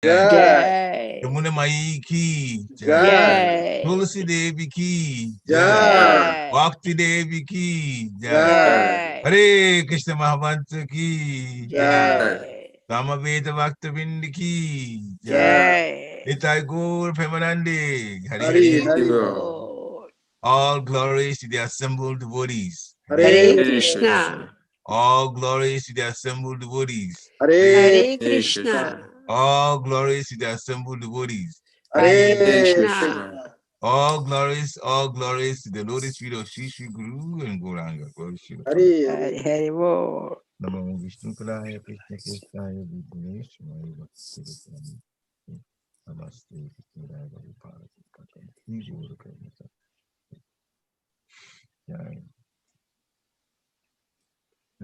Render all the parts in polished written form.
Jai. Yamuna Mai ki Jai. Jai. Tulsi Devi ki Jai. Jai. Bhakti Devi ki Jai. Jai. Hare Krishna Mahamantra ki Jai. Jai. Samaveta Bhakta Vindi ki Jai. Jai. Nitai Gaur Premanande. Hari Hari Hari. Hari Bol. Bol. All glories to the assembled devotees. Hare Hare Krishna. All glories to the assembled devotees. Hare Krishna. Krishna. All glories to the assembled devotees. Hare Hare Krishna. Krishna. All glories to the lotus feet of Sri Sri Guru and Gauranga. Glory Sri Hari Bol. Namo Vishnu Padaya Krishna Krishna Vishnu Vishnu Namaste Krishna Radha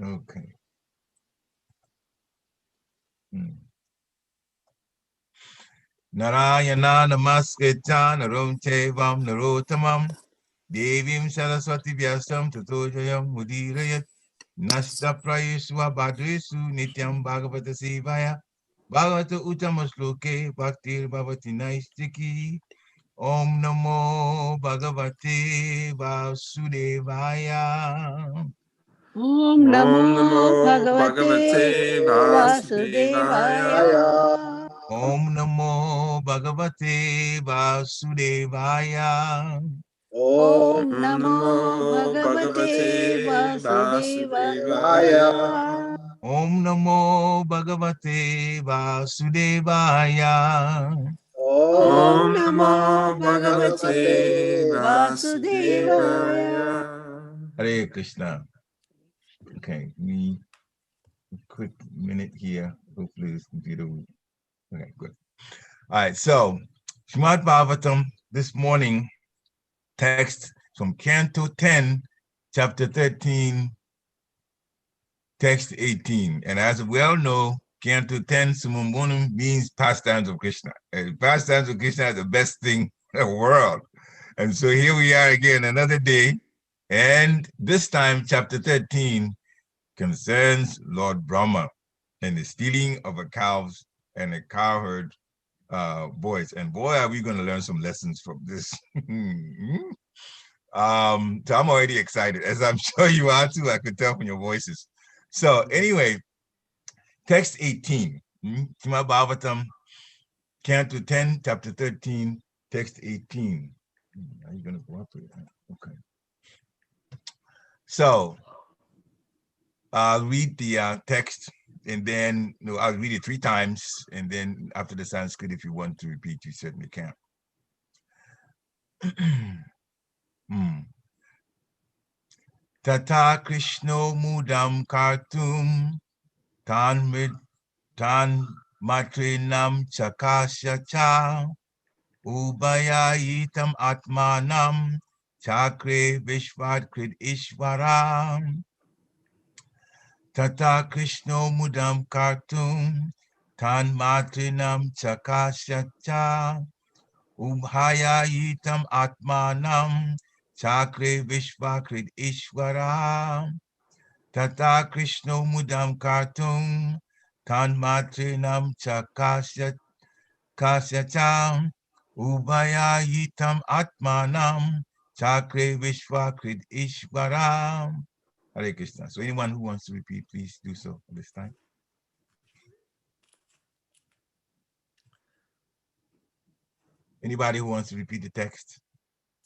Okay. Narayana Namaskritan Narom Chevam Narotamam Devim Saraswati Vyasam Tatojayam Mudirayat Nasta Prayeswa Bhadresu Nityam Bhagavata Sevaya Bhagavata Uttama Bhaktir Bhavati Naistiki Om Namo Bhagavate Vasudevaya Om Om Namo Namo Bhagavate Bhagavate Vasudevaya. Vasudevaya. Om Namo Bhagavate Vasudevaya Om Om Namo Namo Bhagavate Bhagavate Vasudevaya. Vasudevaya. Om Namo Bhagavate Vasudevaya Om Om Namo Namo Bhagavate Bhagavate Vasudevaya. Vasudevaya. Hare Krishna. Okay, we quick minute here. Hopefully this computer will. Okay, good. All right, so Srimad Bhagavatam this morning, text from Canto 10, chapter 13, text 18. And as we all know, Canto 10, Sumumbunum means pastimes of Krishna. And pastimes of Krishna is the best thing in the world. And so here we are again, another day. And this time, chapter 13 concerns Lord Brahma and the stealing of a cows and a cowherd boys. And boy, are we going to learn some lessons from this. So I'm already excited, as I'm sure you are too. I could tell from your voices. So anyway, text 18, Srimad Bhagavatam, Canto 10, chapter 13, text 18. Are you going to go up with that? Okay. So I'll read the text, and then I'll read it 3 times, and then after the Sanskrit, if you want to repeat, you certainly can. Tata Krishno Mudam Kartum Tan Matrinam Chakasya Cha Ubayayitam Atmanam Chakre Vishvat Krid Ishwaram Tata Krishno Mudam Kartum Tan Matrinam Chakasya Cha Ubhayayitam Atmanam Chakre Vishvakrit Ishwara Tata Krishno Mudam Kartum Tan Matrinam Chakasyacham Ubhayayitam Atmanam Chakre Vishvakrit Ishwara. Hare Krishna. So anyone who wants to repeat, please do so at this time. Anybody who wants to repeat the text?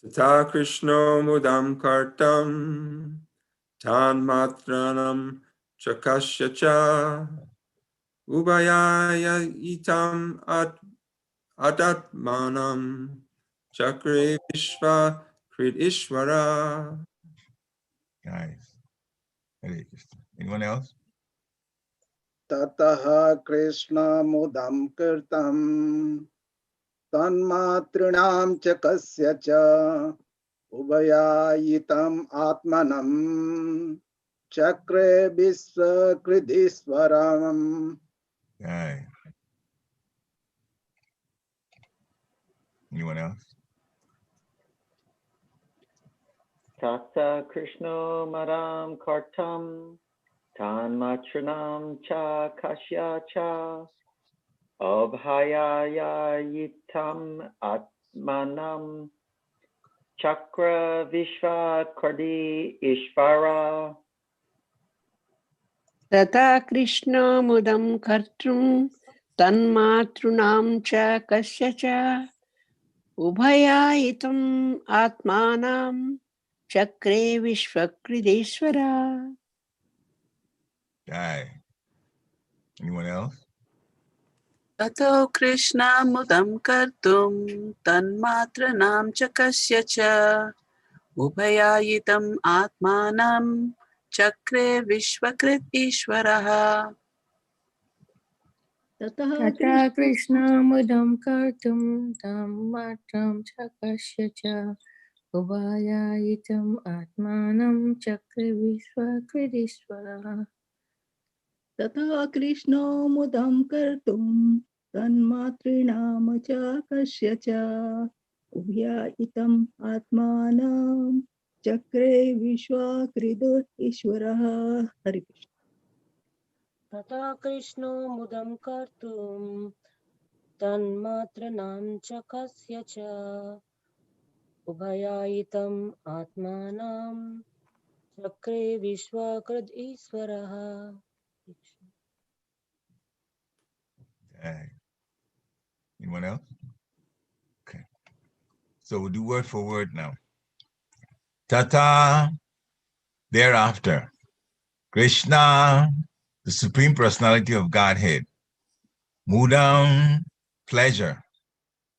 Tata Krishno Mudam Kartam Tan Matranam Chakasyacha Ubayaya Itam Adatmanam Chakre Vishva Krid Ishwara. Nice. Hare Krishna. Anyone else? Tataha Krishna mudam kirtam tanmatrinam chakasya cha ubayayitam atmanam chakre visvakridiswaram. Right. Anyone else? Tata Krishno Maram Kartam Tan Matranam Cha Kashya Cha Abhayayitam Atmanam Chakra Vishvakriti Ishvara Tata Krishna mudam kartum tanmatrunam cha kasya cha ubhayayitam atmanam chakre vishvakrideshwara. Aye. Anyone else? Tato Krishna mudam kartum tanmatranam cha kasya cha ubhayayitam atmanam chakre vishvakrit ishvaraha. Tata Krishna mudam kartum tam matram chakasya cha uvayayitam atmanam chakra vishvakridishvara. तथा कृष्णो मुदं कर्तुं तन्मातॄणां च कस्य च उभयायितम् आत्मानं चक्रे विश्वाकृतो ईश्वरः। Hari Krishna. Tata Krishna mudam kartum tanmatranam chakasya cha ubhayayitam atmanam chakre vishvakrid isvaraha. Aye. Anyone else? Okay. So we'll do word for word now. Tata, thereafter. Krishna, the Supreme Personality of Godhead. Mudam, pleasure.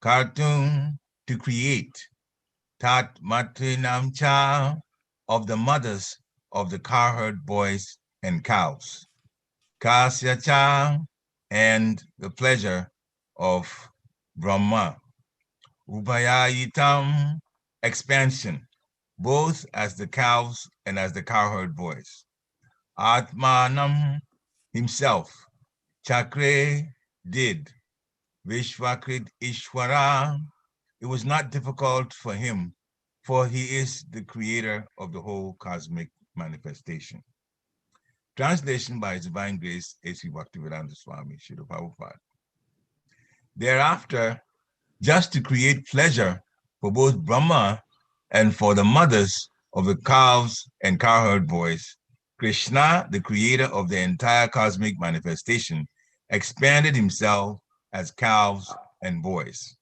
Kartum, to create. Tat matrinam cha, of the mothers of the cowherd boys and cows. Kasya cha, and the pleasure of Brahma. Upayayitam, expansion, both as the cows and as the cowherd boys. Atmanam, himself. Chakre, did. Vishvakrit Ishwara, it was not difficult for him, for he is the creator of the whole cosmic manifestation. Translation by His Divine Grace, A.C. Bhaktivedanta Swami, Srila Prabhupada. Thereafter, just to create pleasure for both Brahma and for the mothers of the cows and cowherd boys, Krishna, the creator of the entire cosmic manifestation, expanded himself as cows and boys.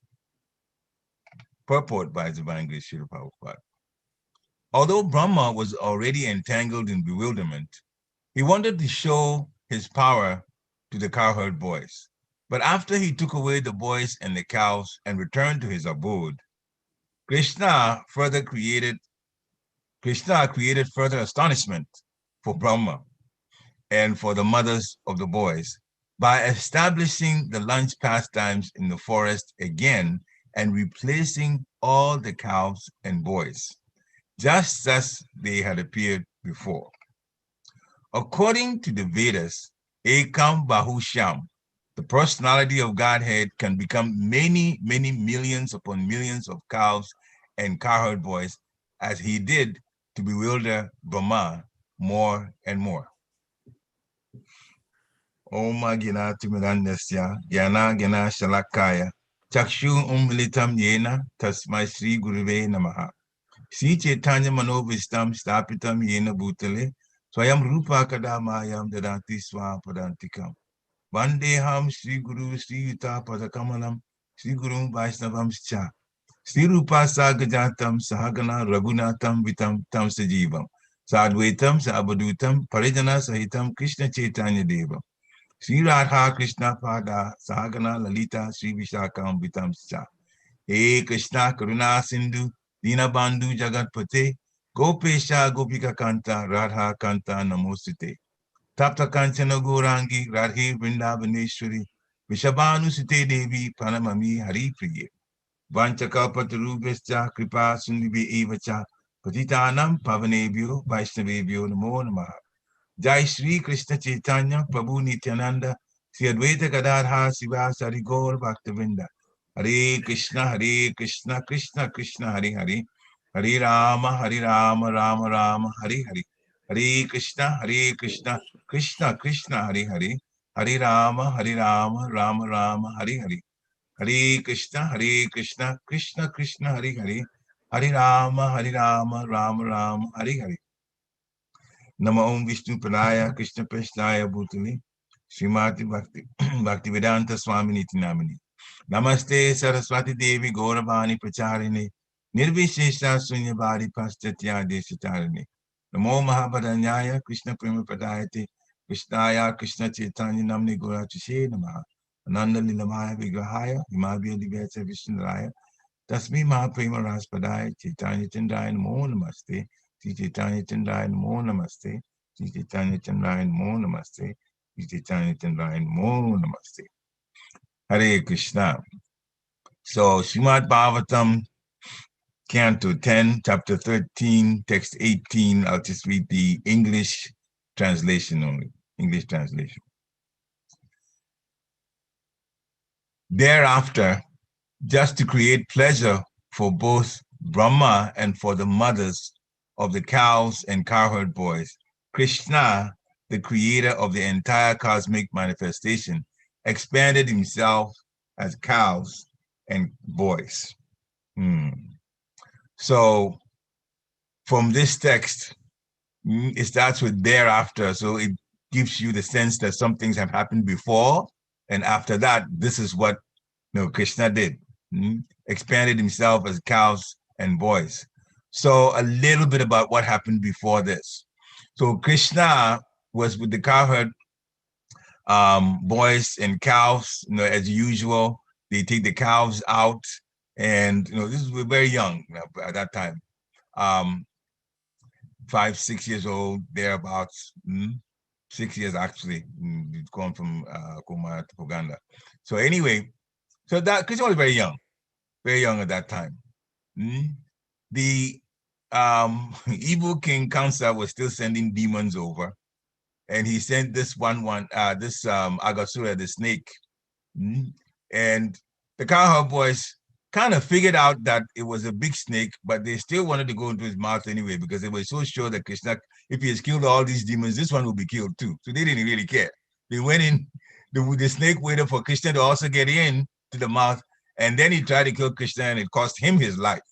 Purport by His Divine Grace, Srila Prabhupada. Although Brahma was already entangled in bewilderment, he wanted to show his power to the cowherd boys. But after he took away the boys and the cows and returned to his abode, Krishna created further astonishment for Brahma and for the mothers of the boys by establishing the lunch pastimes in the forest again and replacing all the cows and boys, just as they had appeared before. According to the Vedas, Ekam Bahusham, the personality of Godhead can become many, many millions upon millions of cows and cowherd boys, as he did to bewilder Brahma more and more. Om Gina Timirandasya, Gyana Gina Shalakaya, Chakshu Umilitam Yena, Tasmai Sri Guruve Namaha. Sri Chaitanya Manovistam Stapitam Yena Bhutale, Swayam Rupa Kadamayam Dadanti Swapadantikam. Vandeham Sri Guru Sri Yuta Padakamalam, Sri Guru Vaishnavam Cha. Sri Rupa Sagajatam Sahagana Raghunatam Vitam Tam Sajivam. Sadvaitam Sabadutam Parijana Sahitam Krishna Chaitanya Devam. Sri Radha Krishna Pada Sahagana Lalita Sri Vishakam Vitam Cha. He Krishna Karuna Sindhu Dinabandhu Jagatpate Gopesha Gopika Kanta Radha Kanta Namosite Tapta Kanchana Gorangi Radhe Vrindavaneshwari Vishabhanu Site Devi Pranamami Hari Priye Vanchaka Patarubhescha Kripa Sundhibi Evacha Patitanam Pavanebhyo Vaishnavebhyo Namo Namaha. Jai Shri Krishna Chaitanya Prabhu Nityananda Sri Advaita Gadadhar Siva Sari Gaur Bhaktavinda. Hare Krishna, Krishna Krishna, Hare Hare. Hare Rama, Rama Rama, Hare Hare. Hare Krishna, Krishna Krishna, Hare Hare. Hari Rama, Rama Rama, Hari Hari. Hare Krishna, Krishna Krishna, Hare Hare. Hare Rama, Rama Rama, Hare Hare. Nama Om Vishnu Padaya, Krishna Prashnaya Bhutale, Srimati Bhakti, Bhaktivedanta Swami Niti Namini. Namaste Saraswati Devi Gauravani Pracharine, Nirvishesha Sunyabhari Paschatya Deshatarine. Namo Mahabharanyaya, Krishna Prema Padayate, Krishnaya, Krishna Chaitanya Namni Gaurachise Namaha. Ananda Lilamaya Vigrahaya, Himabhya Divya Vishnuraya, Tasmi Mahaprema Raspadaya, Chaitanya Chandaya Namo Namaste, Sri Chaitanya Chandaya Namo Namaste, Sri Chaitanya Chandaya Namo Namaste, Sri Chaitanya Chandaya Namo Namaste. Hare Krishna. So Srimad Bhagavatam, Canto 10, Chapter 13, Text 18. I'll just read the English translation only. English translation. Thereafter, just to create pleasure for both Brahma and for the mothers of the cows and cowherd boys, Krishna, the creator of the entire cosmic manifestation, expanded himself as cows and boys. So from this text, it starts with thereafter. So it gives you the sense that some things have happened before, and after that, this is what Krishna did. Expanded himself as cows and boys. So a little bit about what happened before this. So Krishna was with the cowherd boys and cows, as usual. They take the cows out, and this was very young at that time. 5, 6 years old, thereabouts. 6 years actually, gone from Kumar to Puganda. So anyway, so that Krishna was very young at that time. The evil king Kansa was still sending demons over, and he sent this Agasura, the snake, and the cowherd boys kind of figured out that it was a big snake, but they still wanted to go into his mouth anyway because they were so sure that Krishna, if he has killed all these demons, this one will be killed too. So they didn't really care. They went in. The snake waited for Krishna to also get in to the mouth, and then he tried to kill Krishna, and it cost him his life.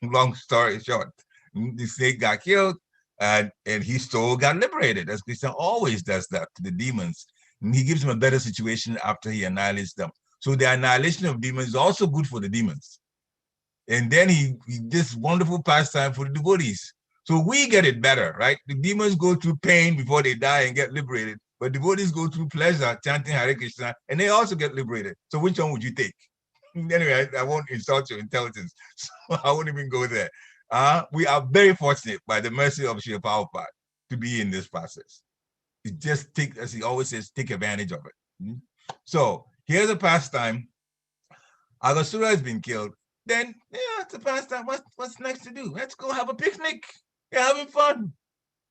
Long story short, the snake got killed, and his soul got liberated, as Krishna always does that to the demons. And he gives them a better situation after he annihilates them. So the annihilation of demons is also good for the demons. And then he this wonderful pastime for the devotees. So we get it better, right? The demons go through pain before they die and get liberated, but devotees go through pleasure chanting Hare Krishna, and they also get liberated. So which one would you take? Anyway, I won't insult your intelligence, so I won't even go there. We are very fortunate by the mercy of Srila Prabhupada to be in this process. Just take, as he always says, take advantage of it. So here's a pastime. Agasura has been killed. Then, it's a pastime. What's next to do? Let's go have a picnic. You're having fun.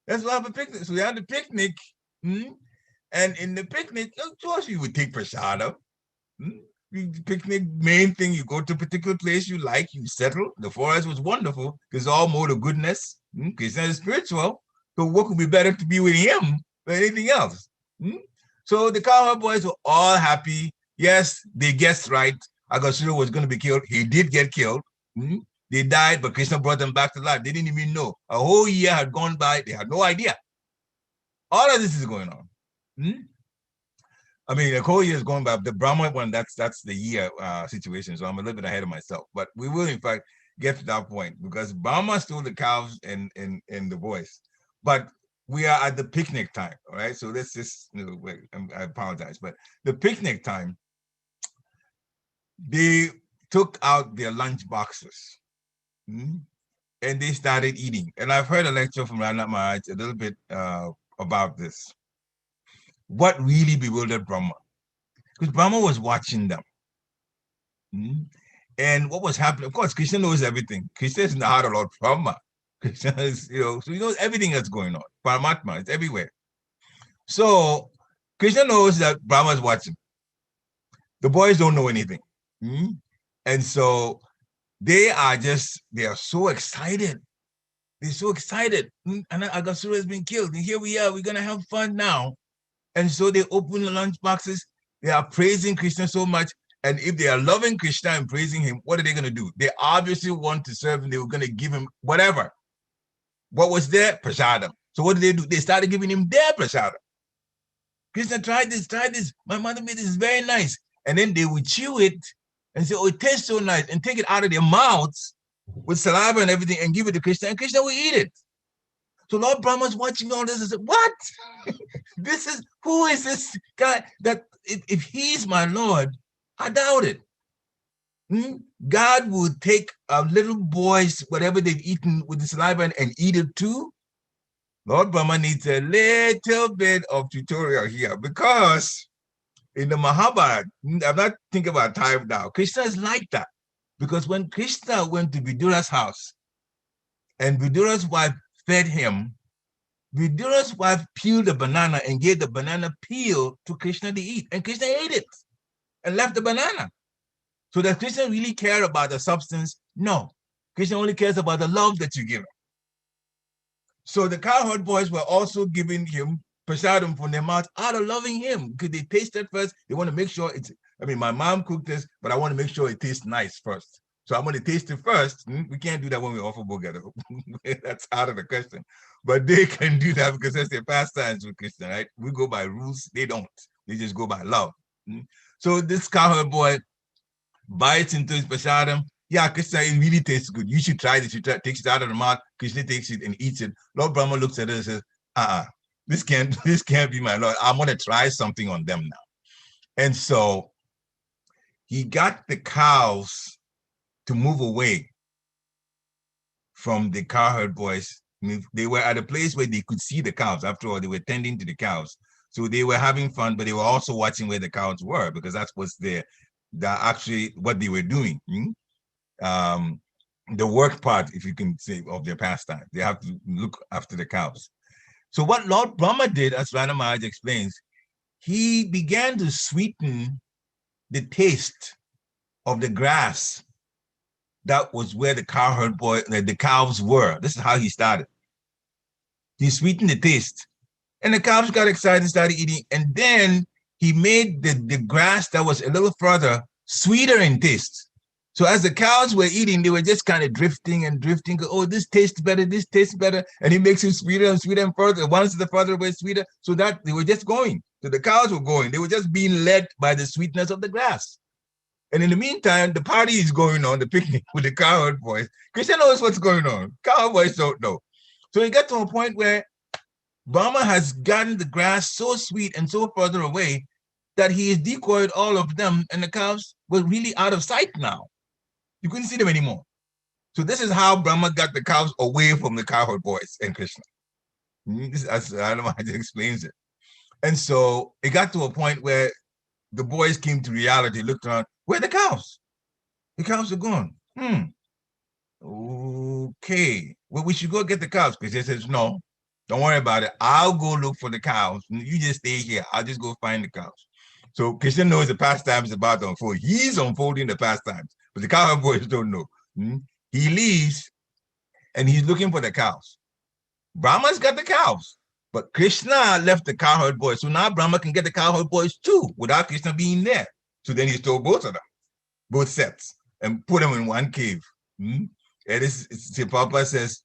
Let's go have a picnic. So we had the picnic. And in the picnic, of course, you would take prasadam. Picnic, main thing, you go to a particular place you like, you settle. The forest was wonderful because all mode of goodness. Krishna is spiritual. So what could be better to be with him than anything else? So the cowherd boys were all happy. Yes, they guessed right. Agasura was going to be killed. He did get killed. They died, but Krishna brought them back to life. They didn't even know. A whole year had gone by. They had no idea. All of this is going on. I mean, the whole year is going by. The Brahma one, that's the year situation. So I'm a little bit ahead of myself. But we will, in fact, get to that point because Brahma stole the cows and the boys. But we are at the picnic time, all right? So let's just, wait, I apologize. But the picnic time, they took out their lunch boxes and they started eating. And I've heard a lecture from Rana Maharaj a little bit about this. What really bewildered Brahma? Because Brahma was watching them. And what was happening? Of course, Krishna knows everything. Krishna is in the heart of Lord Brahma. Krishna is, so he knows everything that's going on. Paramatma, it's everywhere. So Krishna knows that Brahma is watching. The boys don't know anything. And so they are so excited. They're so excited. And Agasura has been killed. And here we are, we're going to have fun now. And so they open the lunch boxes. They are praising Krishna so much. And if they are loving Krishna and praising him, what are they going to do? They obviously want to serve him. They were going to give him whatever. What was there? Prasadam. So what did they do? They started giving him their prasadam. Krishna, tried this. My mother made this very nice. And then they would chew it and say, oh, it tastes so nice, and take it out of their mouths with saliva and everything and give it to Krishna, and Krishna will eat it. So Lord Brahma's watching all this and said, what? Who is this guy that if he's my Lord, I doubt it. God would take a little boy's whatever they've eaten with the saliva and eat it too. Lord Brahma needs a little bit of tutorial here, because in the Mahabharata, I'm not thinking about time now, Krishna is like that. Because when Krishna went to Vidura's house and Vidura's wife fed him, Vidura's wife peeled a banana and gave the banana peel to Krishna to eat. And Krishna ate it and left the banana. So does Krishna really care about the substance? No. Krishna only cares about the love that you give him. So the cowherd boys were also giving him prasadam from their mouth out of loving him, because they tasted first. They want to make sure my mom cooked this, but I want to make sure it tastes nice first. So I'm going to taste it first. We can't do that when we offer bhogada. That's out of the question. But they can do that because that's their pastimes with Krishna, right? We go by rules. They don't. They just go by love. So this cowherd boy bites into his prasadam. Yeah, Krishna, it really tastes good. You should try this. Takes it out of the mouth. Krishna takes it and eats it. Lord Brahma looks at it and says, this can't be my Lord. I'm going to try something on them now. And so he got the cows to move away from the cowherd boys. They were at a place where they could see the cows. After all, they were tending to the cows. So they were having fun, but they were also watching where the cows were, because that's what's there. Actually what they were doing. The work part, if you can say, of their pastime. They have to look after the cows. So what Lord Brahma did, as Radha Maharaj explains, he began to sweeten the taste of the grass. That was where the the cows were. This is how he started. He sweetened the taste. And the cows got excited and started eating. And then he made the grass that was a little further sweeter in taste. So as the cows were eating, they were just kind of drifting and drifting. Oh, this tastes better, this tastes better. And he makes it sweeter and sweeter and further. Once the further away, sweeter. So that they were just going. So the cows were going. They were just being led by the sweetness of the grass. And in the meantime, the party is going on, the picnic with the cowherd boys. Krishna knows what's going on. Cowherd boys don't know. So he got to a point where Brahma has gotten the grass so sweet and so further away that he has decoyed all of them, and the cows were really out of sight now. You couldn't see them anymore. So this is how Brahma got the cows away from the cowherd boys and Krishna. I don't know how he explains it. And so it got to a point where the boys came to reality, looked around, where are the cows? The cows are gone. Okay. Well, we should go get the cows. Krishna says, no, don't worry about it. I'll go look for the cows. You just stay here. I'll just go find the cows. So Krishna knows the pastime is about to unfold. He's unfolding the pastimes, but the cowherd boys don't know. He leaves and he's looking for the cows. Brahma's got the cows, but Krishna left the cowherd boys. So now Brahma can get the cowherd boys too without Krishna being there. So then he stole both of them, both sets, and put them in one cave. And Papa says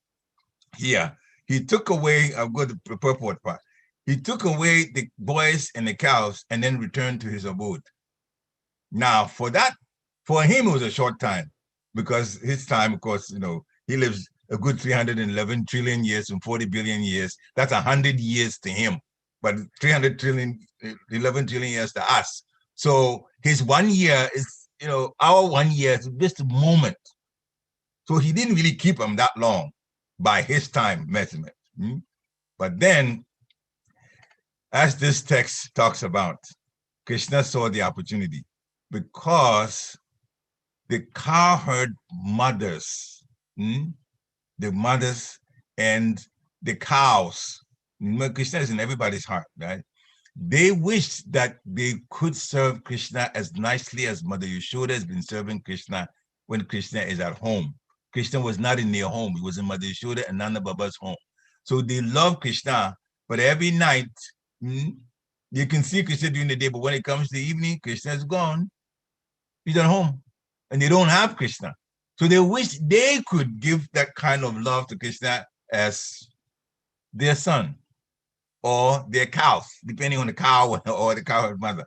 here, he took away, I'll go to the purport part. He took away the boys and the cows and then returned to his abode. Now, for him, it was a short time, because his time, of course, he lives a good 311 trillion years and 40 billion years. That's 100 years to him, but 300 trillion, 11 trillion years to us. So his 1 year is, our 1 year is just a moment. So he didn't really keep him that long by his time measurement. But then, as this text talks about, Krishna saw the opportunity, because the cowherd mothers, the mothers and the cows, Krishna is in everybody's heart, right? They wish that they could serve Krishna as nicely as Mother Yashoda has been serving Krishna when Krishna is at home. Krishna was not in their home. He was in Mother Yashoda and Nanda Baba's home. So they love Krishna, but every night, You can see Krishna during the day, but when it comes to the evening, Krishna is gone. He's at home. And they don't have Krishna. So they wish they could give that kind of love to Krishna as their son or their cow, depending on the cow or the cow's mother.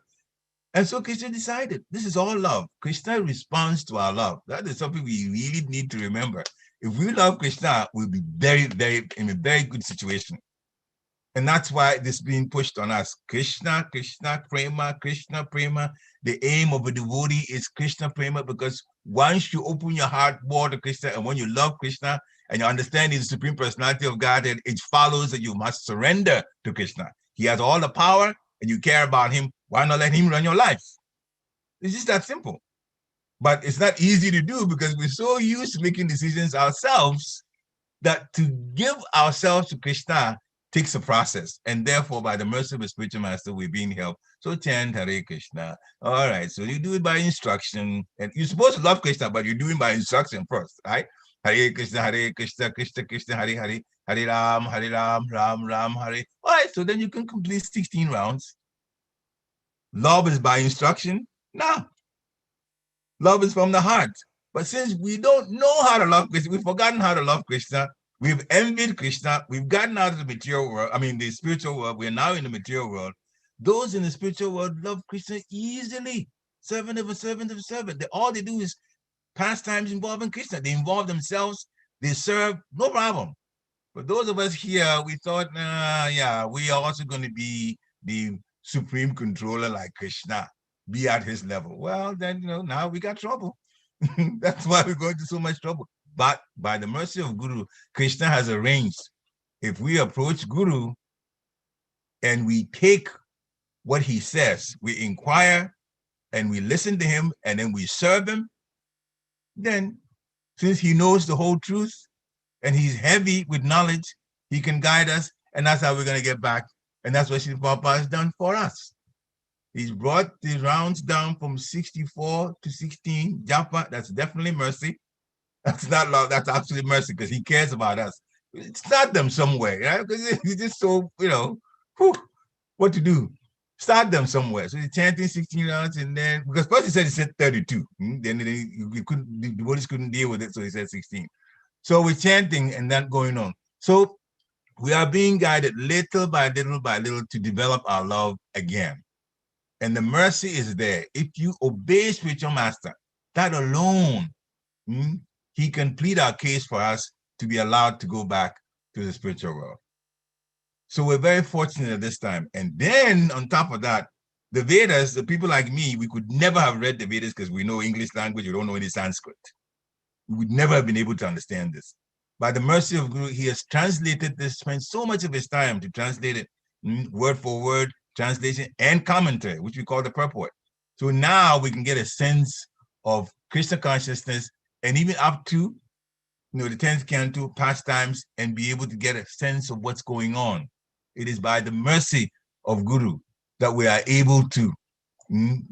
And so Krishna decided, this is all love. Krishna responds to our love. That is something we really need to remember. If we love Krishna, we'll be very, very in a very good situation. And that's why this is being pushed on us. Krishna, Krishna, Prema, Krishna, Prema. The aim of a devotee is Krishna Prema, because once you open your heart more to Krishna, and when you love Krishna and you understand the Supreme Personality of Godhead, it follows that you must surrender to Krishna. He has all the power and you care about him. Why not let him run your life? It's just that simple. But it's not easy to do because we're so used to making decisions ourselves that to give ourselves to Krishna takes a process. And therefore, by the mercy of a spiritual master, we're being helped. So chant Hare Krishna. All right, so you do it by instruction. And you're supposed to love Krishna, but you're doing by instruction first, right? Hare Krishna, Krishna Krishna, Hare Hare, Hare Ram, Ram Ram, Hare. All right, so then you can complete 16 rounds. Love is by instruction? No. Love is from the heart. But since we don't know how to love Krishna, we've forgotten how to love Krishna, we've envied Krishna, we've gotten out of the material world, the spiritual world, we're now in the material world. Those in the spiritual world love Krishna easily. 7 over 7 over 7. All they do is pastimes involving Krishna. They involve themselves, they serve, no problem. But those of us here, we thought, yeah, we are also going to be the supreme controller like Krishna, be at his level. Well, then, now we got trouble. That's why we're going to so much trouble. But by the mercy of Guru, Krishna has arranged, if we approach Guru and we take what he says, we inquire and we listen to him and then we serve him, then since he knows the whole truth and he's heavy with knowledge, he can guide us, and that's how we're going to get back. And that's what Srila Prabhupada has done for us. He's brought the rounds down from 64 to 16. Japa, that's definitely mercy. That's not love, that's absolute mercy, because he cares about us. Start them somewhere, right? Because he's just so, what to do? Start them somewhere. So he's chanting 16 rounds, and then, because first he said 32. Then the devotees couldn't deal with it, so he said 16. So we're chanting and that going on. So we are being guided little by little to develop our love again. And the mercy is there. If you obey spiritual master, that alone, he can plead our case for us to be allowed to go back to the spiritual world. So we're very fortunate at this time. And then on top of that, the Vedas, the people like me, we could never have read the Vedas because we know English language, we don't know any Sanskrit. We would never have been able to understand this. By the mercy of Guru, he has translated this, spent so much of his time to translate it word for word, translation and commentary, which we call the purport. So now we can get a sense of Krishna consciousness and even up to the 10th canto, pastimes, and be able to get a sense of what's going on. It is by the mercy of Guru that we are able to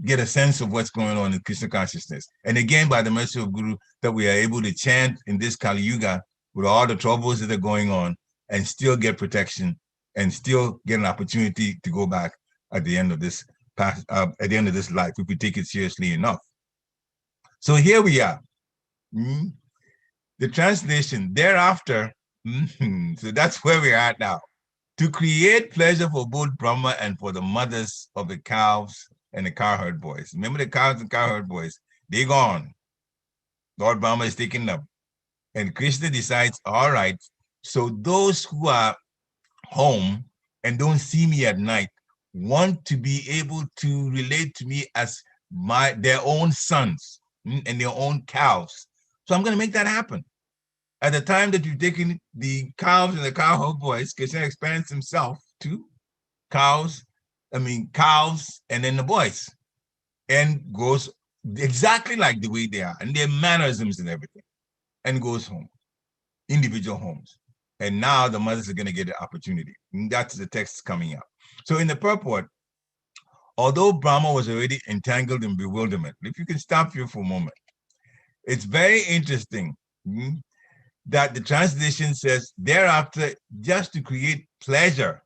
get a sense of what's going on in Krishna consciousness. And again, by the mercy of Guru, that we are able to chant in this Kali Yuga with all the troubles that are going on and still get protection and still get an opportunity to go back at the end of this at the end of this life, if we take it seriously enough. So here we are. The translation thereafter, so that's where we're at now. To create pleasure for both Brahma and for the mothers of the cows and the cowherd boys. Remember the cows and cowherd boys, they're gone. Lord Brahma is taking them. And Krishna decides, all right, so those who are home and don't see me at night want to be able to relate to me as their own sons and their own cows. So I'm going to make that happen. At the time that you've taken the cows and the cowherd boys, Krishna expands himself to cows, and then the boys, and goes exactly like the way they are, and their mannerisms and everything, and goes home, individual homes. And now the mothers are going to get an opportunity. And that's the text coming up. So in the purport, although Brahma was already entangled in bewilderment, if you can stop here for a moment, it's very interesting that the translation says, thereafter, just to create pleasure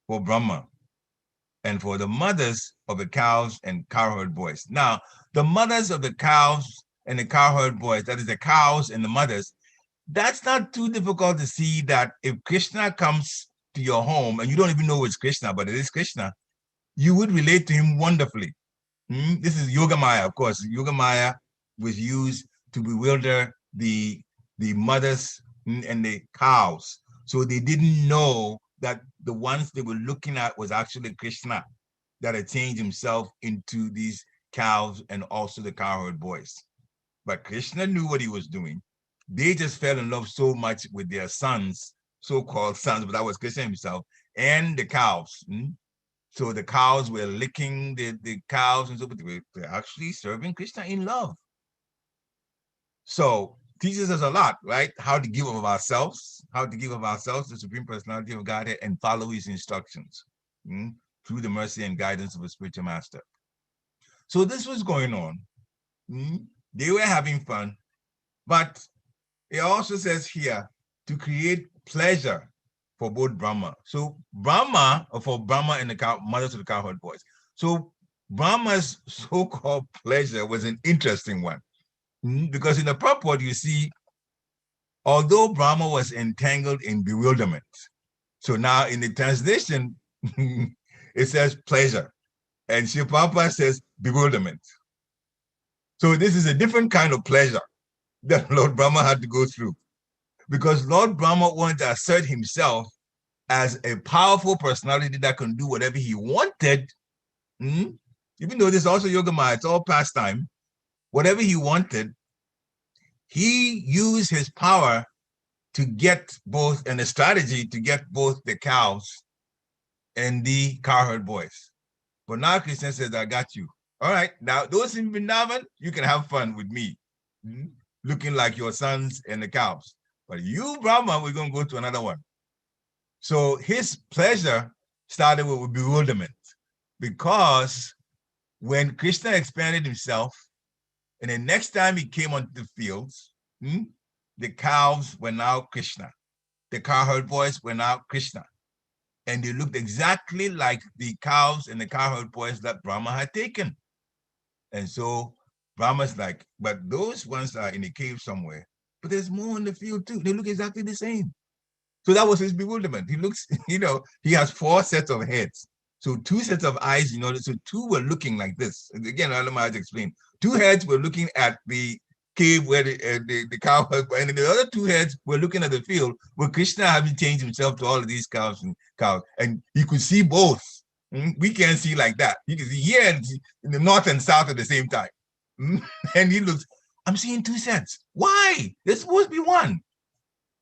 for Brahma and for the mothers of the cows and cowherd boys. Now, the mothers of the cows and the cowherd boys, that is the cows and the mothers, that's not too difficult to see that if Krishna comes to your home and you don't even know it's Krishna, but it is Krishna, you would relate to him wonderfully. This is Yogamaya, of course. Yogamaya was used to bewilder the mothers and the cows. So they didn't know that the ones they were looking at was actually Krishna that had changed himself into these cows and also the cowherd boys. But Krishna knew what he was doing. They just fell in love so much with their sons, so-called sons, but that was Krishna himself, and the cows. So the cows were licking the cows and so, but they're actually serving Krishna in love. So teaches us a lot, right? How to give of ourselves, to the Supreme Personality of Godhead, and follow his instructions through the mercy and guidance of a spiritual master. So this was going on. They were having fun, but it also says here to create pleasure for both Brahma. So Brahma, or for Brahma and the mothers of the cowherd boys. So Brahma's so-called pleasure was an interesting one. Because in the purport, you see, although Brahma was entangled in bewilderment. So now in the translation, it says pleasure. And Shipapa says bewilderment. So this is a different kind of pleasure that Lord Brahma had to go through. Because Lord Brahma wanted to assert himself as a powerful personality that can do whatever he wanted. Even though this is also Yogamaya, it's all pastime. Whatever he wanted, he used his power to get both, and a strategy to get both the cows and the cowherd boys. But now Krishna says, I got you. All right, now those in Vrindavan, you can have fun with me, looking like your sons and the cows. But you, Brahma, we're going to go to another one. So his pleasure started with bewilderment, because when Krishna expanded himself, and the next time he came onto the fields, the cows were now Krishna. The cowherd boys were now Krishna. And they looked exactly like the cows and the cowherd boys that Brahma had taken. And so Brahma's like, but those ones are in a cave somewhere. But there's more in the field too. They look exactly the same. So that was his bewilderment. He looks, he has 4 sets of heads. So 2 sets of eyes, so 2 were looking like this. And again, I'll explain. 2 heads were looking at the cave where the cow, and the other 2 heads were looking at the field where Krishna having changed himself to all of these cows. And he could see both. We can't see like that. You can see here in the north and south at the same time. And he looks, I'm seeing 2 sets. Why? There's supposed to be 1.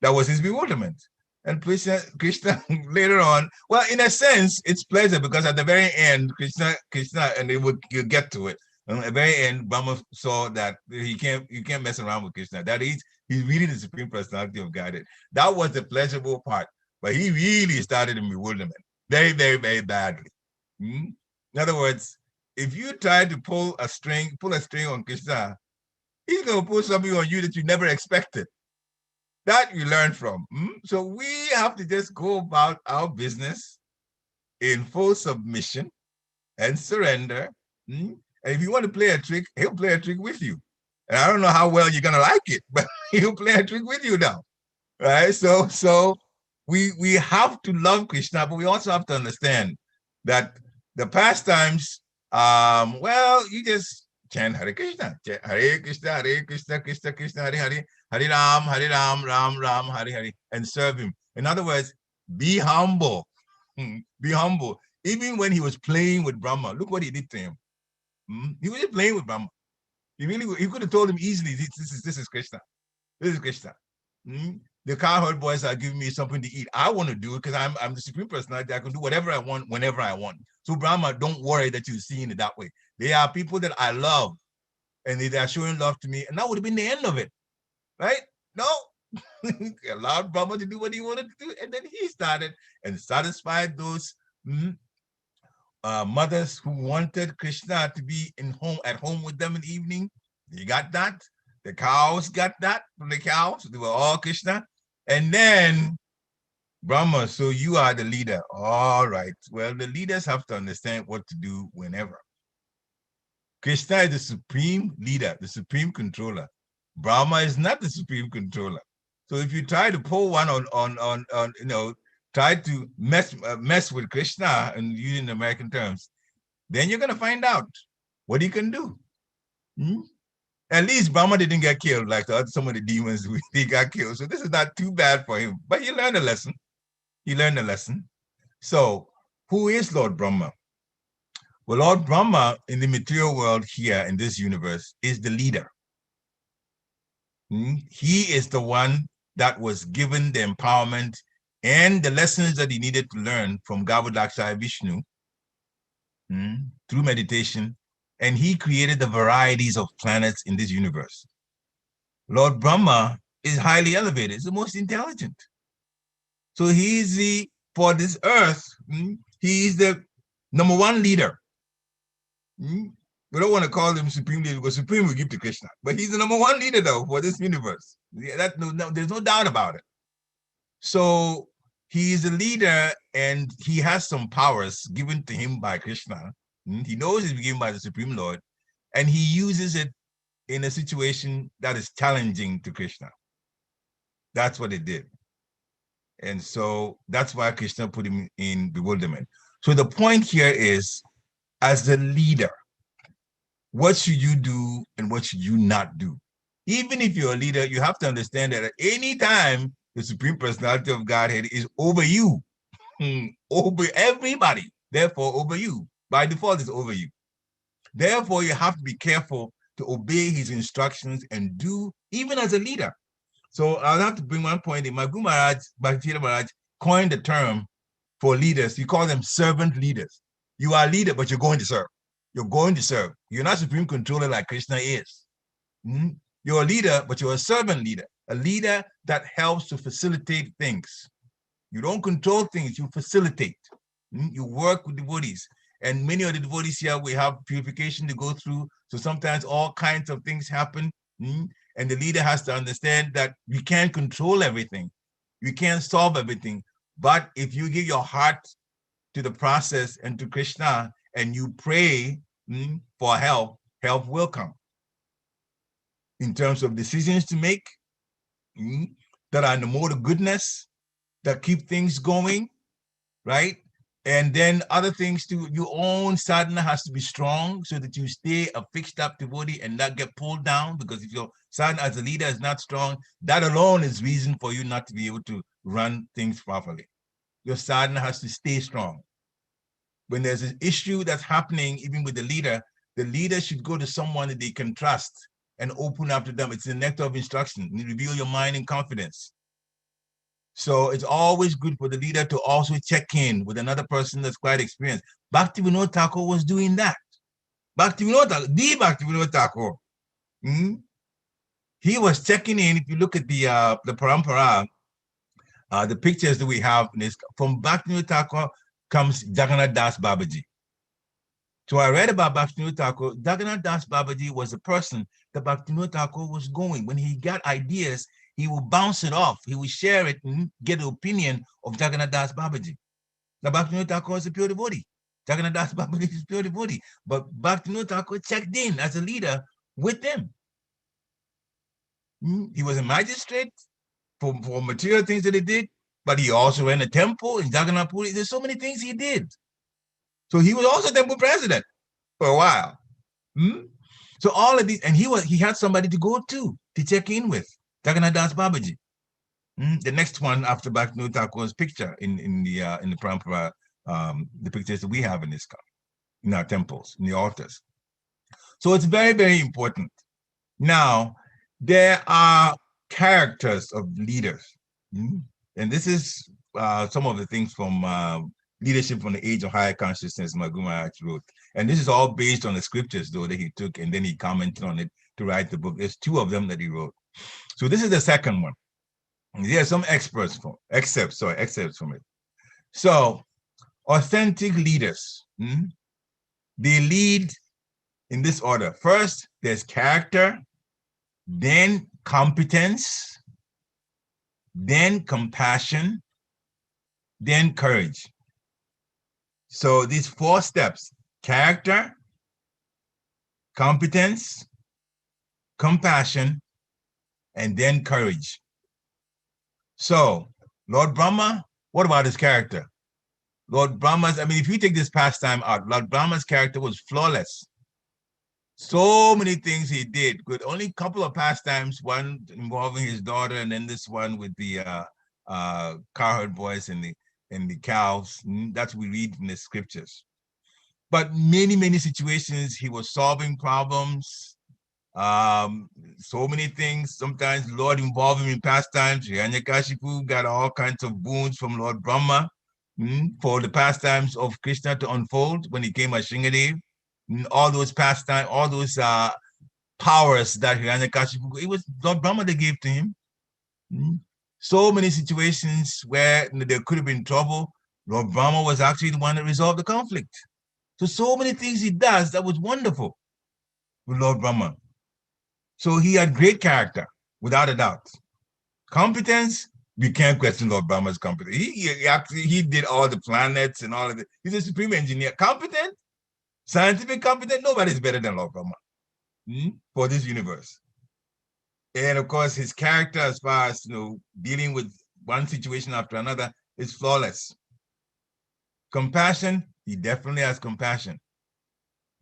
That was his bewilderment. And Krishna later on, well, in a sense, it's pleasure, because at the very end, Krishna, and you get to it. And at the very end, Brahma saw that you can't mess around with Krishna. That he's really the Supreme Personality of Godhead. That was the pleasurable part. But he really started in bewilderment very, very, very badly. In other words, if you try to pull a string on Krishna, he's going to pull something on you that you never expected. That you learn from. So we have to just go about our business in full submission and surrender. And if you want to play a trick, he'll play a trick with you. And I don't know how well you're going to like it, but he'll play a trick with you now. Right? So we have to love Krishna, but we also have to understand that the pastimes, well, you just chant Hare Krishna, Hare Krishna, Krishna Krishna, Hare Hare, Hare Ram, Ram Ram, Hare Hare, and serve him. In other words, be humble. Be humble. Even when he was playing with Brahma, look what he did to him. He was playing with Brahma. He could have told him easily, this is Krishna. This is Krishna. The cowherd boys are giving me something to eat. I want to do it because I'm the Supreme Personality. I can do whatever I want, whenever I want. So Brahma, don't worry that you're seeing it that way. They are people that I love, and they are showing love to me, and that would have been the end of it, right? No, allowed Brahma to do what he wanted to do, and then he started and satisfied those mothers who wanted Krishna to be at home with them in the evening. He got that. The cows got that from the cows. They were all Krishna. And then Brahma, so you are the leader. All right. Well, the leaders have to understand what to do whenever. Krishna is the supreme leader, the supreme controller. Brahma is not the supreme controller. So if you try to pull one on try to mess with Krishna and using American terms, then you're gonna find out what he can do. Hmm? At least Brahma didn't get killed like some of the demons. He got killed, so this is not too bad for him. But he learned a lesson. He learned a lesson. So, who is Lord Brahma? Well, Lord Brahma in the material world here in this universe is the leader. He is the one that was given the empowerment and the lessons that he needed to learn from Gavadaksha Vishnu through meditation, and he created the varieties of planets in this universe. Lord Brahma is highly elevated, he's the most intelligent. So he's for this earth, he's the number one leader. We don't want to call him supreme leader because supreme we give to Krishna, but he's the number one leader though for this universe. Yeah, there's no doubt about it. So he's a leader and he has some powers given to him by Krishna. He knows it's given by the Supreme Lord, and he uses it in a situation that is challenging to Krishna. That's what it did. And so that's why Krishna put him in bewilderment. So the point here is, as the leader, what should you do and what should you not do? Even if you're a leader, you have to understand that at any time, the Supreme Personality of Godhead is over you, over everybody, therefore over you. By default, it's over you. Therefore, you have to be careful to obey his instructions and do, even as a leader. So I'll have to bring one point in. My Guru Maharaj, Bhakti Maharaj, coined the term for leaders. He called them servant leaders. You are a leader, but you're going to serve. You're going to serve. You're not supreme controller like Krishna is. You're a leader, but you're a servant leader, a leader that helps to facilitate things. You don't control things, you facilitate. You work with devotees. And many of the devotees here, we have purification to go through. So sometimes all kinds of things happen. And the leader has to understand that you can't control everything. You can't solve everything. But if you give your heart to the process and to Krishna and you pray for help, help will come. In terms of decisions to make that are in the mode of goodness, that keep things going, right? And then other things too, your own sadhana has to be strong so that you stay a fixed up devotee and not get pulled down, because if your sadhana as a leader is not strong, that alone is reason for you not to be able to run things properly. Your sadhana has to stay strong. When there's an issue that's happening, even with the leader should go to someone that they can trust and open up to them. It's the nectar of instruction. You reveal your mind in confidence. So it's always good for the leader to also check in with another person that's quite experienced. Bhaktivinoda Thakur was doing that. Bhaktivinoda Thakur. He was checking in. If you look at the parampara, the pictures that we have in this, from Bhaktivinoda Thakur comes Jagannath Das Babaji. So I read about Bhaktivinoda Thakur. Jagannath Das Babaji was the person that Bhaktivinoda Thakur was going. When he got ideas, he would bounce it off. He would share it and get the opinion of Jagannath Das Babaji. Now, Bhaktivinoda Thakur is a pure devotee. Jagannath Das Babaji is a pure devotee. But Bhaktivinoda Thakur checked in as a leader with them. He was a magistrate for material things that he did, but he also ran a temple in Jagannath Puri. There's so many things he did. So he was also temple president for a while. So all of these, and he had somebody to go to check in with. Jagannath Das Babaji. The next one after Bhaktivinoda Thakur's picture in the parampara, the pictures that we have in our temples, in the altars. So it's very, very important. Now, there are characters of leaders. And this is some of the things from Leadership from the Age of Higher Consciousness, my Guru Maharaj wrote. And this is all based on the scriptures, though, that he took, and then he commented on it to write the book. There's 2 of them that he wrote. So this is the second one. There are some excerpts from it. So authentic leaders, they lead in this order. First, there's character, then competence, then compassion, then courage. So these 4 steps: character, competence, compassion, and then courage. So Lord Brahma, what about his character? Lord Brahma's, I mean, if you take this pastime out, Lord Brahma's character was flawless. So many things he did, with only a couple of pastimes, one involving his daughter, and then this one with the cowherd boys and the cows. That's what we read in the scriptures. But many situations, he was solving problems. So many things. Sometimes Lord involved him in pastimes. Hiranyakashipu got all kinds of boons from Lord Brahma for the pastimes of Krishna to unfold when he came as Shingadev. All those pastimes, all those powers that Hiranyakashipu, it was Lord Brahma that gave to him. So many situations where there could have been trouble, Lord Brahma was actually the one that resolved the conflict. So many things he does that was wonderful with Lord Brahma. So he had great character, without a doubt. Competence, we can't question Lord Brahma's competence. He did all the planets and all of it. He's a supreme engineer. Competent, scientific competent, nobody's better than Lord Brahma for this universe. And of course, his character, as far as dealing with one situation after another, is flawless. Compassion, he definitely has compassion.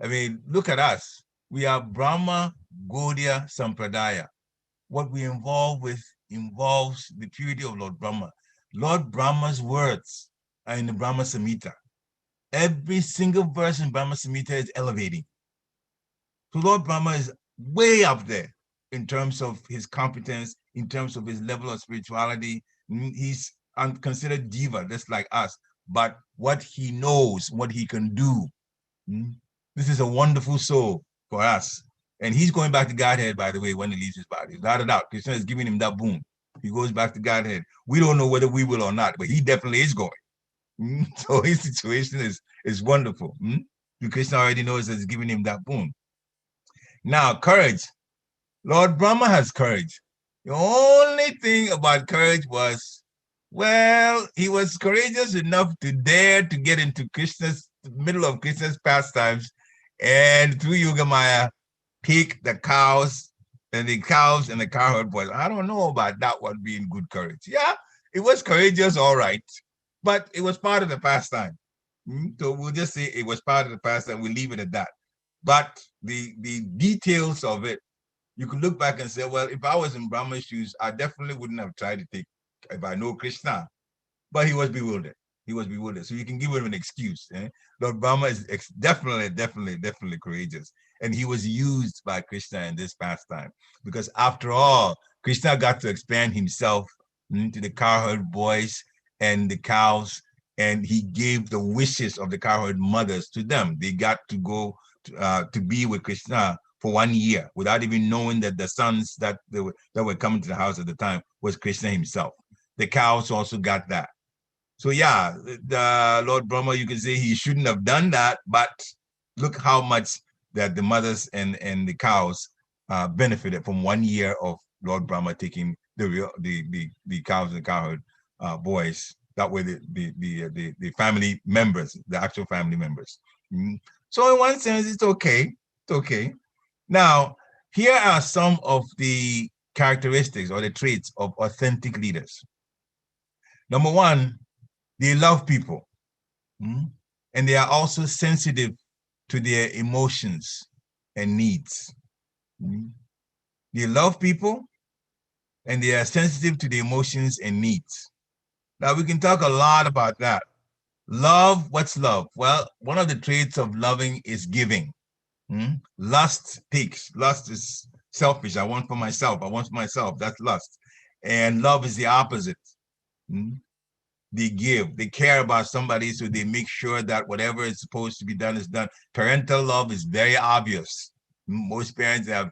I mean, look at us. We are Brahma Gaudiya Sampradaya. What we involve with involves the purity of Lord Brahma. Lord Brahma's words are in the Brahma Samhita. Every single verse in Brahma Samhita is elevating. So Lord Brahma is way up there in terms of his competence, in terms of his level of spirituality. He's considered diva, just like us. But what he knows, what he can do, this is a wonderful soul for us. And he's going back to Godhead, by the way, when he leaves his body. Without a doubt, Krishna is giving him that boon. He goes back to Godhead. We don't know whether we will or not, but he definitely is going. So his situation is wonderful. Krishna already knows that he's giving him that boon. Now, courage. Lord Brahma has courage. The only thing about courage was, well, he was courageous enough to dare to get into Krishna's middle of Krishna's pastimes, and through Yogamaya, pick the cows and the cowherd boys. I don't know about that one being good courage. Yeah, it was courageous, all right, but it was part of the pastime. So we'll just say it was part of the pastime. We'll leave it at that. But the details of it, you could look back and say, well, if I was in Brahma's shoes, I definitely wouldn't have tried to take, if I know Krishna. But he was bewildered. He was bewildered. So you can give him an excuse. Lord Brahma is definitely courageous. And he was used by Krishna in this pastime. Because after all, Krishna got to expand himself to the cowherd boys and the cows. And he gave the wishes of the cowherd mothers to them. They got to go to be with Krishna for 1 year without even knowing that the sons that were coming to the house at the time was Krishna himself. The cows also got that. So yeah, the Lord Brahma, you can say he shouldn't have done that, but look how much that the mothers and the cows benefited from 1 year of Lord Brahma taking the cows and cowherd boys. That way the family members, the actual family members. So in one sense, it's okay. It's okay. Now, here are some of the characteristics or the traits of authentic leaders. Number one, they love people. And they are also sensitive to their emotions and needs. They love people and they are sensitive to the emotions and needs. Now, we can talk a lot about that. Love, what's love? Well, one of the traits of loving is giving. Lust takes. Lust is selfish. I want for myself. I want for myself. That's lust. And love is the opposite. They give. They care about somebody, so they make sure that whatever is supposed to be done is done. Parental love is very obvious. Most parents have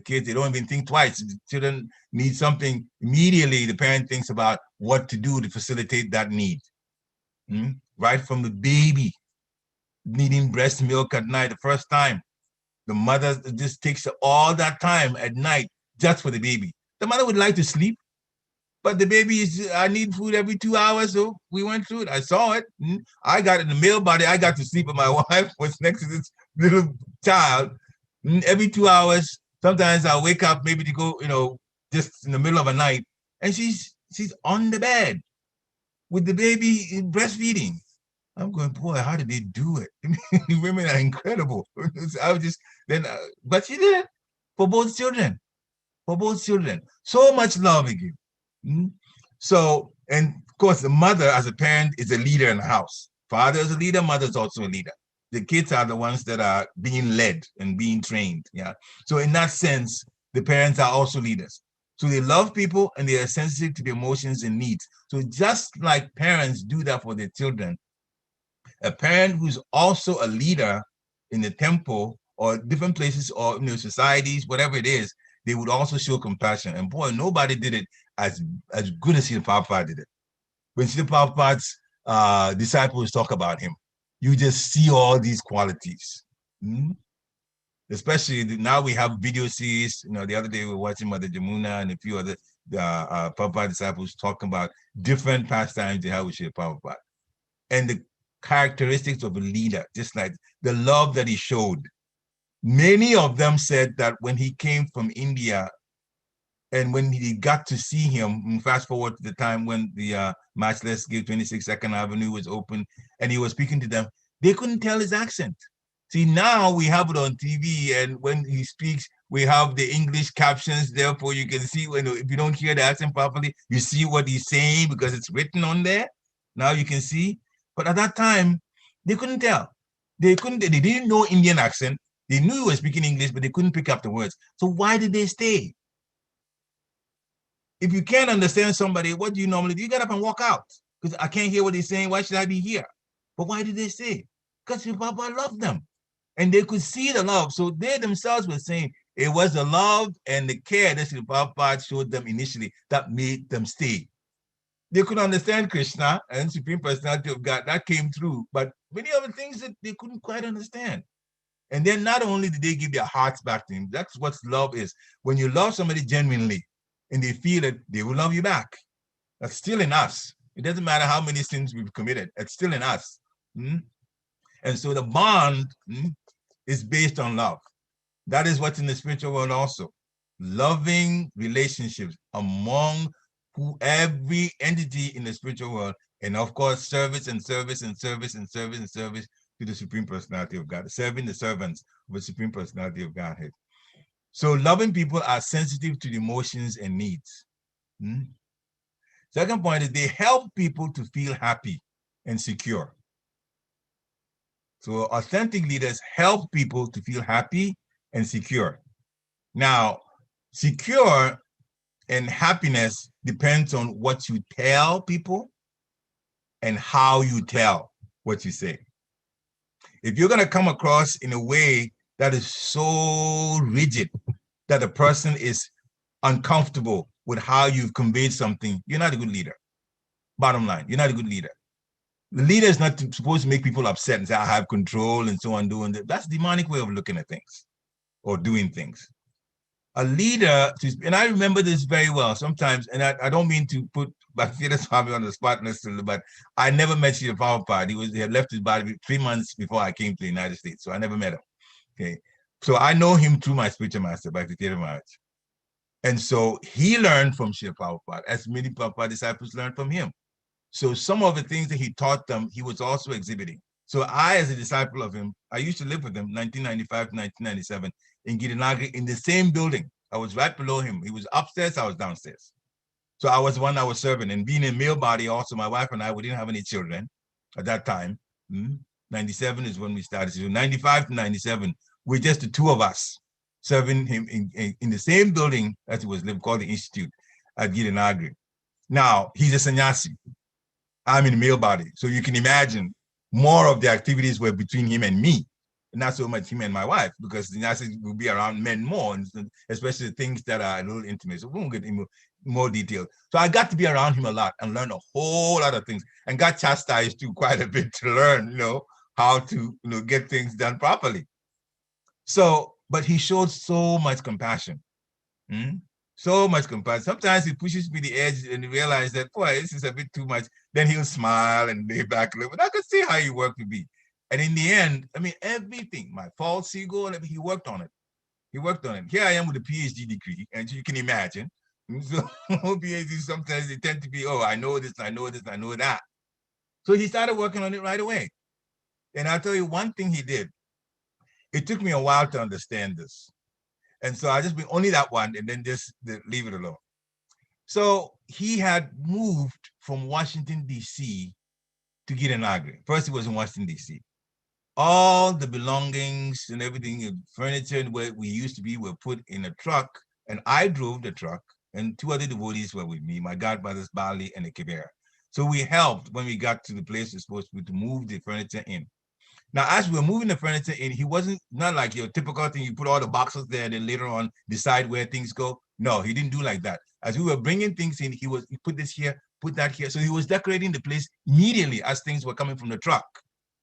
kids, they don't even think twice. If children need something, immediately the parent thinks about what to do to facilitate that need. Right from the baby needing breast milk at night, the first time, the mother just takes all that time at night just for the baby. The mother would like to sleep, but the baby is, I need food every 2 hours. So we went through it. I saw it. I got in the mail body. I got to sleep with my wife was next to this little child. Every 2 hours. Sometimes I'll wake up maybe to go, just in the middle of a night. And she's on the bed with the baby breastfeeding. I'm going, boy, how did they do it? Women are incredible. I was just, but she did it for both children. For both children. So much love again. So, and of course, the mother as a parent is a leader in the house. Father is a leader, mother is also a leader. The kids are the ones that are being led and being trained. Yeah. So in that sense, the parents are also leaders. So they love people and they are sensitive to the emotions and needs. So just like parents do that for their children, a parent who's also a leader in the temple or different places or societies, whatever it is, they would also show compassion. And boy, nobody did it as good as Srila Prabhupada did it. When Srila Prabhupada's disciples talk about him, you just see all these qualities. Especially now we have video series. The other day we were watching Mother Jamuna and a few other Prabhupada disciples talking about different pastimes they have with Srila Prabhupada. And the characteristics of a leader, just like the love that he showed. Many of them said that when he came from India and when he got to see him, and fast forward to the time when the Matchless Gate 26 Second Avenue was open and he was speaking to them, they couldn't tell his accent. See, now we have it on TV, and when he speaks, we have the English captions, therefore you can see if you don't hear the accent properly, you see what he's saying because it's written on there. Now you can see. But at that time, they couldn't tell. They didn't know Indian accent. They knew he was speaking English, but they couldn't pick up the words. So why did they stay? If you can't understand somebody, what do you normally do? You get up and walk out. Because I can't hear what they're saying. Why should I be here? But why did they stay? Because Papa loved them. And they could see the love. So they themselves were saying it was the love and the care that Srila Prabhupada showed them initially that made them stay. They could understand Krishna and Supreme Personality of God. That came through. But many other things that they couldn't quite understand. And then not only did they give their hearts back to him, that's what love is. When you love somebody genuinely and they feel it, they will love you back. That's still in us. It doesn't matter how many sins we've committed. It's still in us. And so the bond is based on love. That is what's in the spiritual world also. Loving relationships among every entity in the spiritual world. And of course, service and service and service and service and service to the Supreme Personality of God, serving the servants of the Supreme Personality of Godhead. So loving people are sensitive to the emotions and needs. Second point is they help people to feel happy and secure. So authentic leaders help people to feel happy and secure. Now, secure and happiness depends on what you tell people and how you tell what you say. If you're going to come across in a way that is so rigid that a person is uncomfortable with how you've conveyed something, you're not a good leader. Bottom line, you're not a good leader. The leader is not supposed to make people upset and say, I have control and so on, doing that. That's a demonic way of looking at things or doing things. A leader, and I remember this very well sometimes, and I don't mean to put Bhaktivedanta Swami on the spot necessarily, but I never met Srila Prabhupada. He had left his body 3 months before I came to the United States, so I never met him. Okay, so I know him through my spiritual master, Bhaktivedanta Maharaj. And so he learned from Srila Prabhupada, as many Prabhupada disciples learned from him. So some of the things that he taught them, he was also exhibiting. So I, as a disciple of him, I used to live with him 1995 to 1997 in Girinagri in the same building. I was right below him. He was upstairs, I was downstairs. So I was the one I was serving. And being in male body also, my wife and I, we didn't have any children at that time. 97 is when we started. So 95 to 97, we're just the two of us serving him in the same building as it was lived, called the Institute at Girinagri. Now, he's a sannyasi. I'm in the male body. So you can imagine more of the activities were between him and me, and not so much him and my wife, because the nurses will be around men more, and especially things that are a little intimate. So we won't get into more detail. So I got to be around him a lot and learn a whole lot of things, and got chastised too quite a bit to learn, how to get things done properly. So, but he showed so much compassion. So much compassion. Sometimes he pushes me the edge and realize that, boy, this is a bit too much. Then he'll smile and lay back a little bit. I could see how he worked with me. And in the end, I mean, everything, my false ego, and everything, he worked on it. He worked on it. Here I am with a PhD degree, and you can imagine. So PhDs sometimes they tend to be, oh, I know this, I know this, I know that. So he started working on it right away. And I'll tell you one thing he did. It took me a while to understand this. And so I just been only that one and then just leave it alone. So he had moved from Washington, D.C. to Giranagari. First, he was in Washington, D.C. All the belongings and everything, furniture and where we used to be were put in a truck. And I drove the truck and two other devotees were with me, my godbrothers, Bali and Ikebera. So we helped when we got to the place we're supposed to be to move the furniture in. Now, as we were moving the furniture in, he wasn't not like your typical thing. You put all the boxes there and then later on decide where things go. No, he didn't do like that. As we were bringing things in, he put this here, put that here. So he was decorating the place immediately as things were coming from the truck.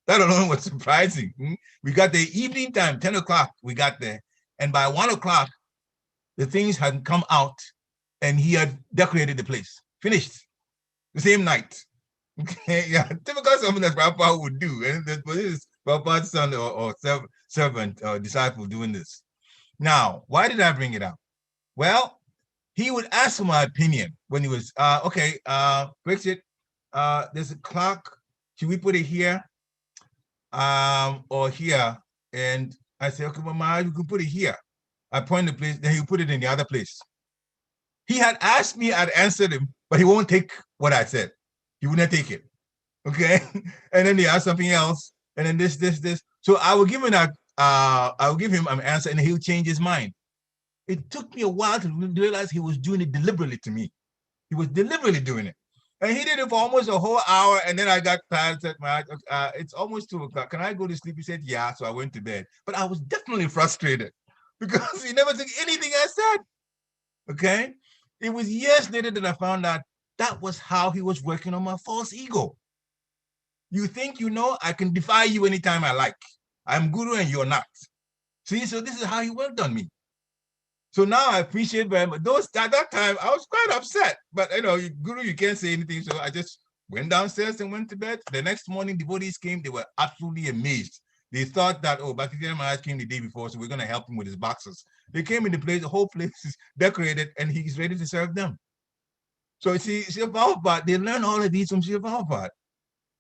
That alone was surprising. We got there evening time, 10 o'clock, we got there. And by 1 o'clock, the things had come out and he had decorated the place. Finished the same night. Okay, yeah, typical something that Prabhupada would do. And this is Prabhupada's son or servant or disciple doing this. Now, why did I bring it up? Well, he would ask for my opinion when he was, okay, Bridget, there's a clock. Should we put it here or here? And I say, okay, well, Maharaj, you can put it here. I point the place, then he put it in the other place. He had asked me, I'd answered him, but he won't take what I said. He wouldn't take it. Okay. And then he asked something else. And then this. So I will give him an answer and he'll change his mind. It took me a while to realize he was doing it deliberately to me. He was deliberately doing it. And he did it for almost a whole hour. And then I got tired, said, it's almost 2 o'clock. Can I go to sleep? He said, yeah. So I went to bed. But I was definitely frustrated because he never took anything I said. Okay. It was years later that I found out that was how he was working on my false ego. You think you know, I can defy you anytime I like. I'm guru and you're not. See, so this is how he worked on me. So now I appreciate very much. At that time, I was quite upset. But, guru, you can't say anything. So I just went downstairs and went to bed. The next morning, devotees came. They were absolutely amazed. They thought that, Bhakti Maharaj came the day before, so we're going to help him with his boxes. They came in the place, the whole place is decorated, and he's ready to serve them. So see, Srila Prabhupada, they learned all of these from Srila Prabhupada.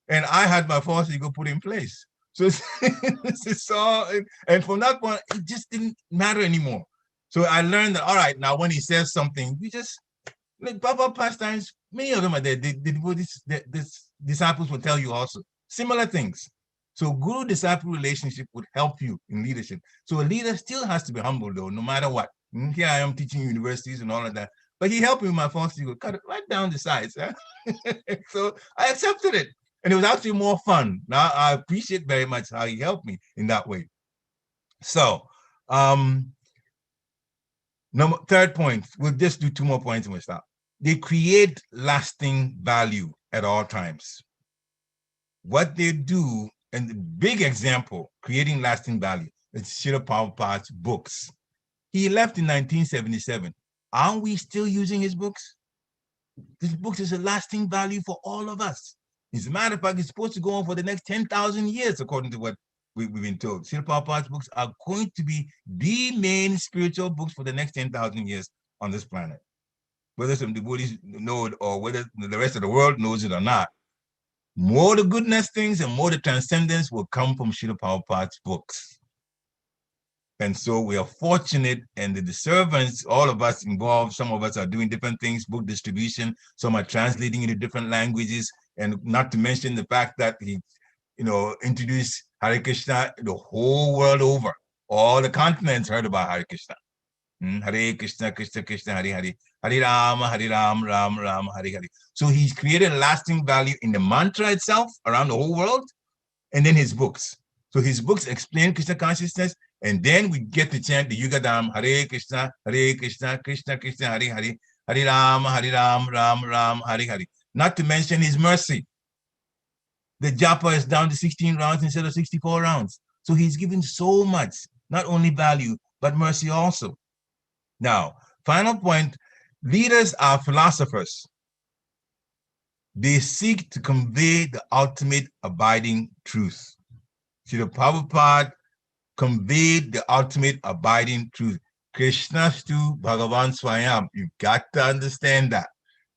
And I had my false ego put in place. So this is all, and from that point, it just didn't matter anymore. So I learned that, all right, now when he says something, we just, like Prabhupada pastimes, many of them are there. The disciples will tell you also similar things. So guru-disciple relationship would help you in leadership. So a leader still has to be humble though, no matter what. Here I am teaching universities and all of that. But he helped me with my false ego, cut it right down the sides. Huh? So I accepted it. And it was actually more fun. Now I appreciate very much how he helped me in that way. So, third point, we'll just do 2 more points and we'll stop. They create lasting value at all times. What they do, and the big example, creating lasting value, is Srila Prabhupada's books. He left in 1977. Aren't we still using his books? This book is a lasting value for all of us. As a matter of fact, it's supposed to go on for the next 10,000 years, according to what we've been told. Srila Prabhupada's books are going to be the main spiritual books for the next 10,000 years on this planet. Whether some devotees know it or whether the rest of the world knows it or not, more the goodness things and more the transcendence will come from Srila Prabhupada's books. And so we are fortunate, and the servants, all of us involved, some of us are doing different things, book distribution, some are translating into different languages, and not to mention the fact that he, introduced Hare Krishna the whole world over. All the continents heard about Hare Krishna. Hare Krishna, Krishna Krishna, Hare Hare, Hare Rama, Ram Ram, Hare Hare. So he's created lasting value in the mantra itself around the whole world, and then his books. So his books explain Krishna consciousness, and then we get to chant the Yugadam, Hare Krishna, Krishna Krishna, Hare Hare, Hare Ram, Ram, Hare Hare. Not to mention his mercy. The japa is down to 16 rounds instead of 64 rounds. So he's given so much, not only value, but mercy also. Now, final point, Leaders are philosophers. They seek to convey the ultimate abiding truth. Srila Prabhupada conveyed the ultimate abiding truth. Krishnastu Bhagavan Swayam. You've got to understand that.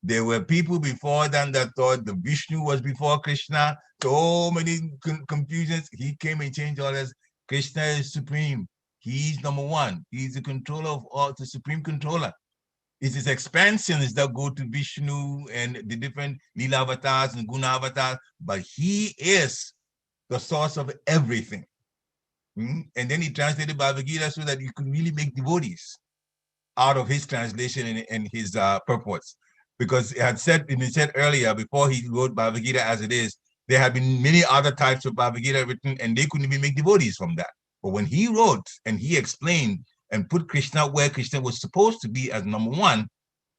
There were people before them that thought the Vishnu was before Krishna. So many confusions. He came and changed all this. Krishna is supreme. He's number one. He's the controller of all, the supreme controller. It's his expansions that go to Vishnu and the different Leela avatars and Guna avatars, but he is the source of everything. And then he translated Bhagavad Gita so that you could really make devotees out of his translation and his purpose. Because it had said earlier, before he wrote Bhagavad Gita as it is, there had been many other types of Bhagavad Gita written, and they couldn't even make devotees from that. But when he wrote and he explained and put Krishna where Krishna was supposed to be as number one,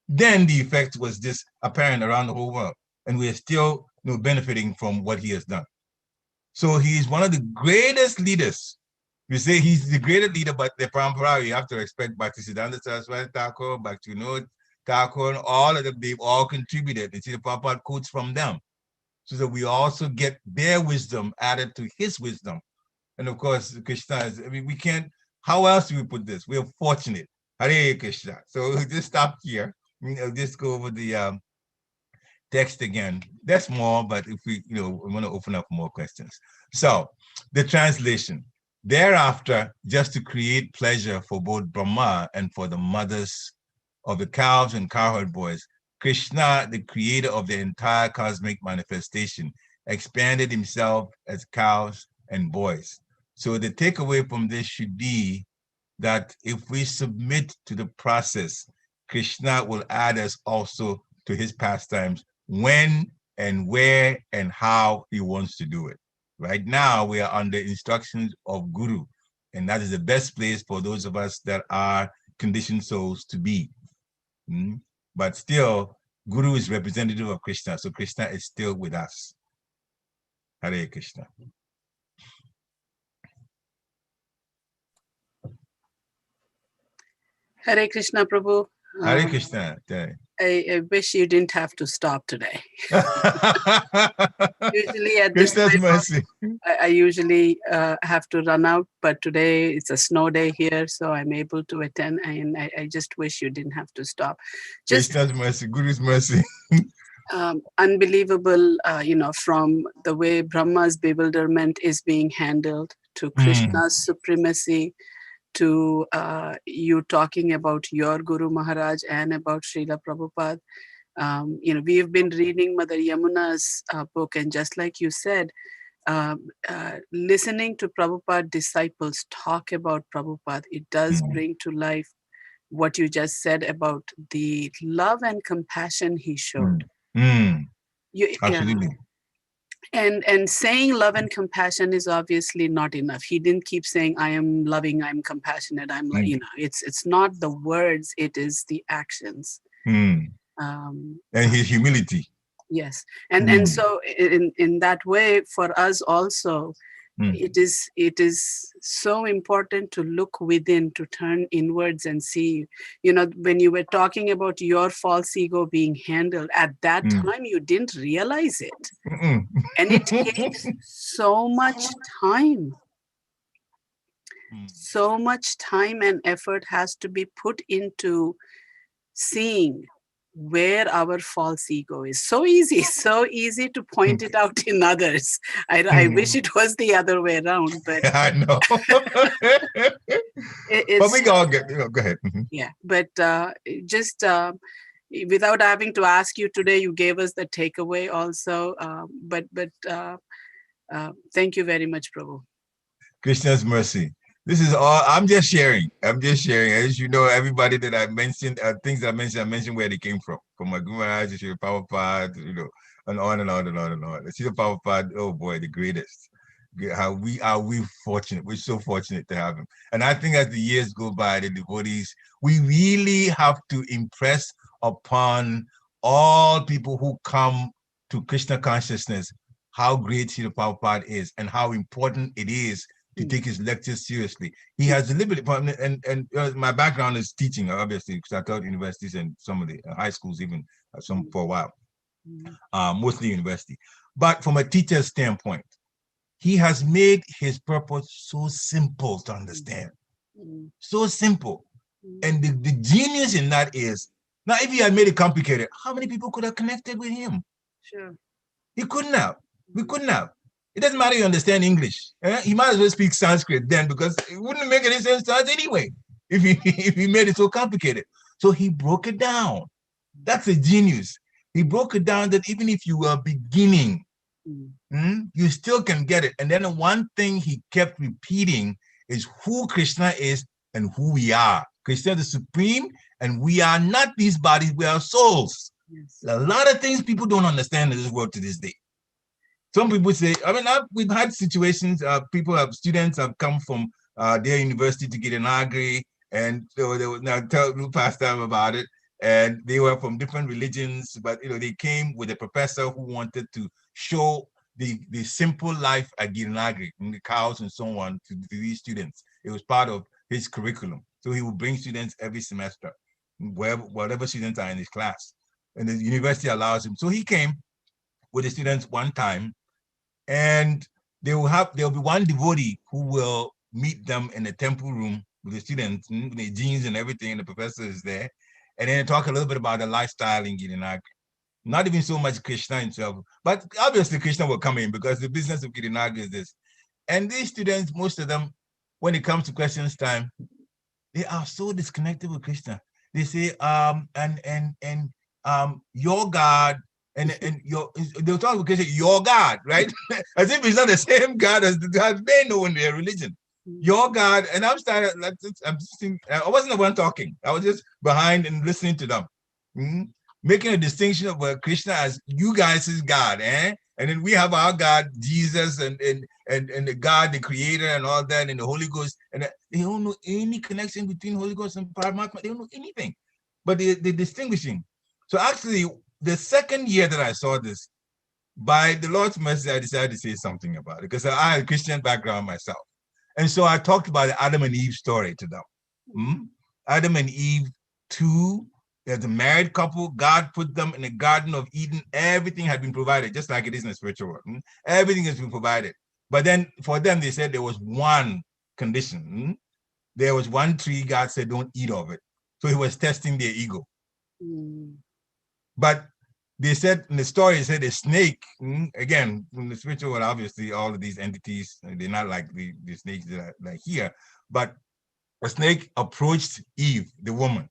then the effect was just apparent around the whole world. And we are still benefiting from what he has done. So he's one of the greatest leaders. We say he's the greatest leader, but the parampara, you have to respect Bhaktisiddhanta Saraswati Thakur, Bhaktivinoda Thakur, all of them, they've all contributed. You see, the Prabhupada quotes from them. So that we also get their wisdom added to his wisdom. And of course, Krishna is, I mean, we can't, how else do we put this? We're fortunate. Hare Krishna. So we'll just stop here. I'll just go over the text again. That's more, but if we want to open up more questions. So the translation. Thereafter, just to create pleasure for both Brahma and for the mothers of the cows and cowherd boys, Krishna, the creator of the entire cosmic manifestation, expanded himself as cows and boys. So the takeaway from this should be that if we submit to the process, Krishna will add us also to his pastimes when and where and how he wants to do it. Right now, we are under instructions of Guru, and that is the best place for those of us that are conditioned souls to be. But still, Guru is representative of Krishna, so Krishna is still with us. Hare Krishna. Hare Krishna, Prabhu. Hare Krishna. I wish you didn't have to stop today. Usually at this Krishna's time, mercy. I usually have to run out, but today it's a snow day here, so I'm able to attend, and I just wish you didn't have to stop. Just Krishna's mercy, Guru's mercy. Unbelievable, from the way Brahma's bewilderment is being handled to Krishna's supremacy, to you talking about your Guru Maharaj and about Srila Prabhupada. We have been reading Mother Yamuna's book, and just like you said, listening to Prabhupada disciples talk about Prabhupada, it does bring to life what you just said about the love and compassion he showed. Absolutely. And saying love and compassion is obviously not enough. He didn't keep saying, I am loving, I'm compassionate, I'm it's not the words, it is the actions. And his humility. Yes. And so in that way, for us also, it is so important to look within, to turn inwards and see. When you were talking about your false ego being handled, at that time you didn't realize it. And it takes so much time. So much time and effort has to be put into seeing where our false ego is. So easy to point it out in others. I wish it was the other way around, but I know. But we all get, go ahead. Yeah, but just without having to ask you today, you gave us the takeaway also. But thank you very much, Prabhu. Krishna's mercy. This is all, I'm just sharing. As you know, everybody that I mentioned, things I mentioned where they came from my Guru Maharaj to Prabhupada, and on and on and on and on. See the Prabhupada, oh boy, the greatest. How we fortunate. We're so fortunate to have him. And I think as the years go by, the devotees, we really have to impress upon all people who come to Krishna consciousness how great Srila Prabhupada is and how important it is to take his lectures seriously. He has deliberately, and my background is teaching, obviously, because I taught universities and some of the high schools, even some for a while, mostly university. But from a teacher's standpoint, he has made his purpose so simple to understand, so simple. And the genius in that is, now if he had made it complicated, how many people could have connected with him? Sure. He couldn't have. We couldn't have. It doesn't matter you understand English. He might as well speak Sanskrit then, because it wouldn't make any sense to us anyway if he made it so complicated. So he broke it down. That's a genius. He broke it down that even if you were beginning, you still can get it. And then the one thing he kept repeating is who Krishna is and who we are. Krishna is the supreme, and we are not these bodies, we are souls. Yes. A lot of things people don't understand in this world to this day. Some people say, I mean, we've had situations, students have come from their university to get an degree, and so they would now tell pastor about it, and they were from different religions, but they came with a professor who wanted to show the simple life at Girinagri, and the cows and so on to these students. It was part of his curriculum. So he would bring students every semester, whatever students are in his class. And the university allows him. So he came with the students one time, and there'll be one devotee who will meet them in the temple room with the students, with the jeans and everything, and the professor is there. And then talk a little bit about the lifestyle in Girinagri. Not even so much Krishna himself, but obviously Krishna will come in because the business of Girinagri is this. And these students, most of them, when it comes to questions time, they are so disconnected with Krishna. They say, your God, and they'll talk with Krishna, your God, right? As if it's not the same God as the God they know in their religion. Your God, and I wasn't the one talking. I was just behind and listening to them, making a distinction of Krishna as you guys is God, and then we have our God, Jesus, and the God, the Creator, and all that, and the Holy Ghost, and they don't know any connection between Holy Ghost and Paramatma. They don't know anything, but they're distinguishing. So actually, the second year that I saw this, by the Lord's mercy, I decided to say something about it because I had a Christian background myself. And so I talked about the Adam and Eve story to them. Adam and Eve, as a married couple, God put them in the Garden of Eden. Everything had been provided, just like it is in the spiritual world. Everything has been provided. But then for them, they said there was one condition. There was one tree, God said, don't eat of it. So he was testing their ego. But they said in the story, it said a snake, again, from the spiritual world, obviously, all of these entities, they're not like the snakes that are like here, but a snake approached Eve, the woman,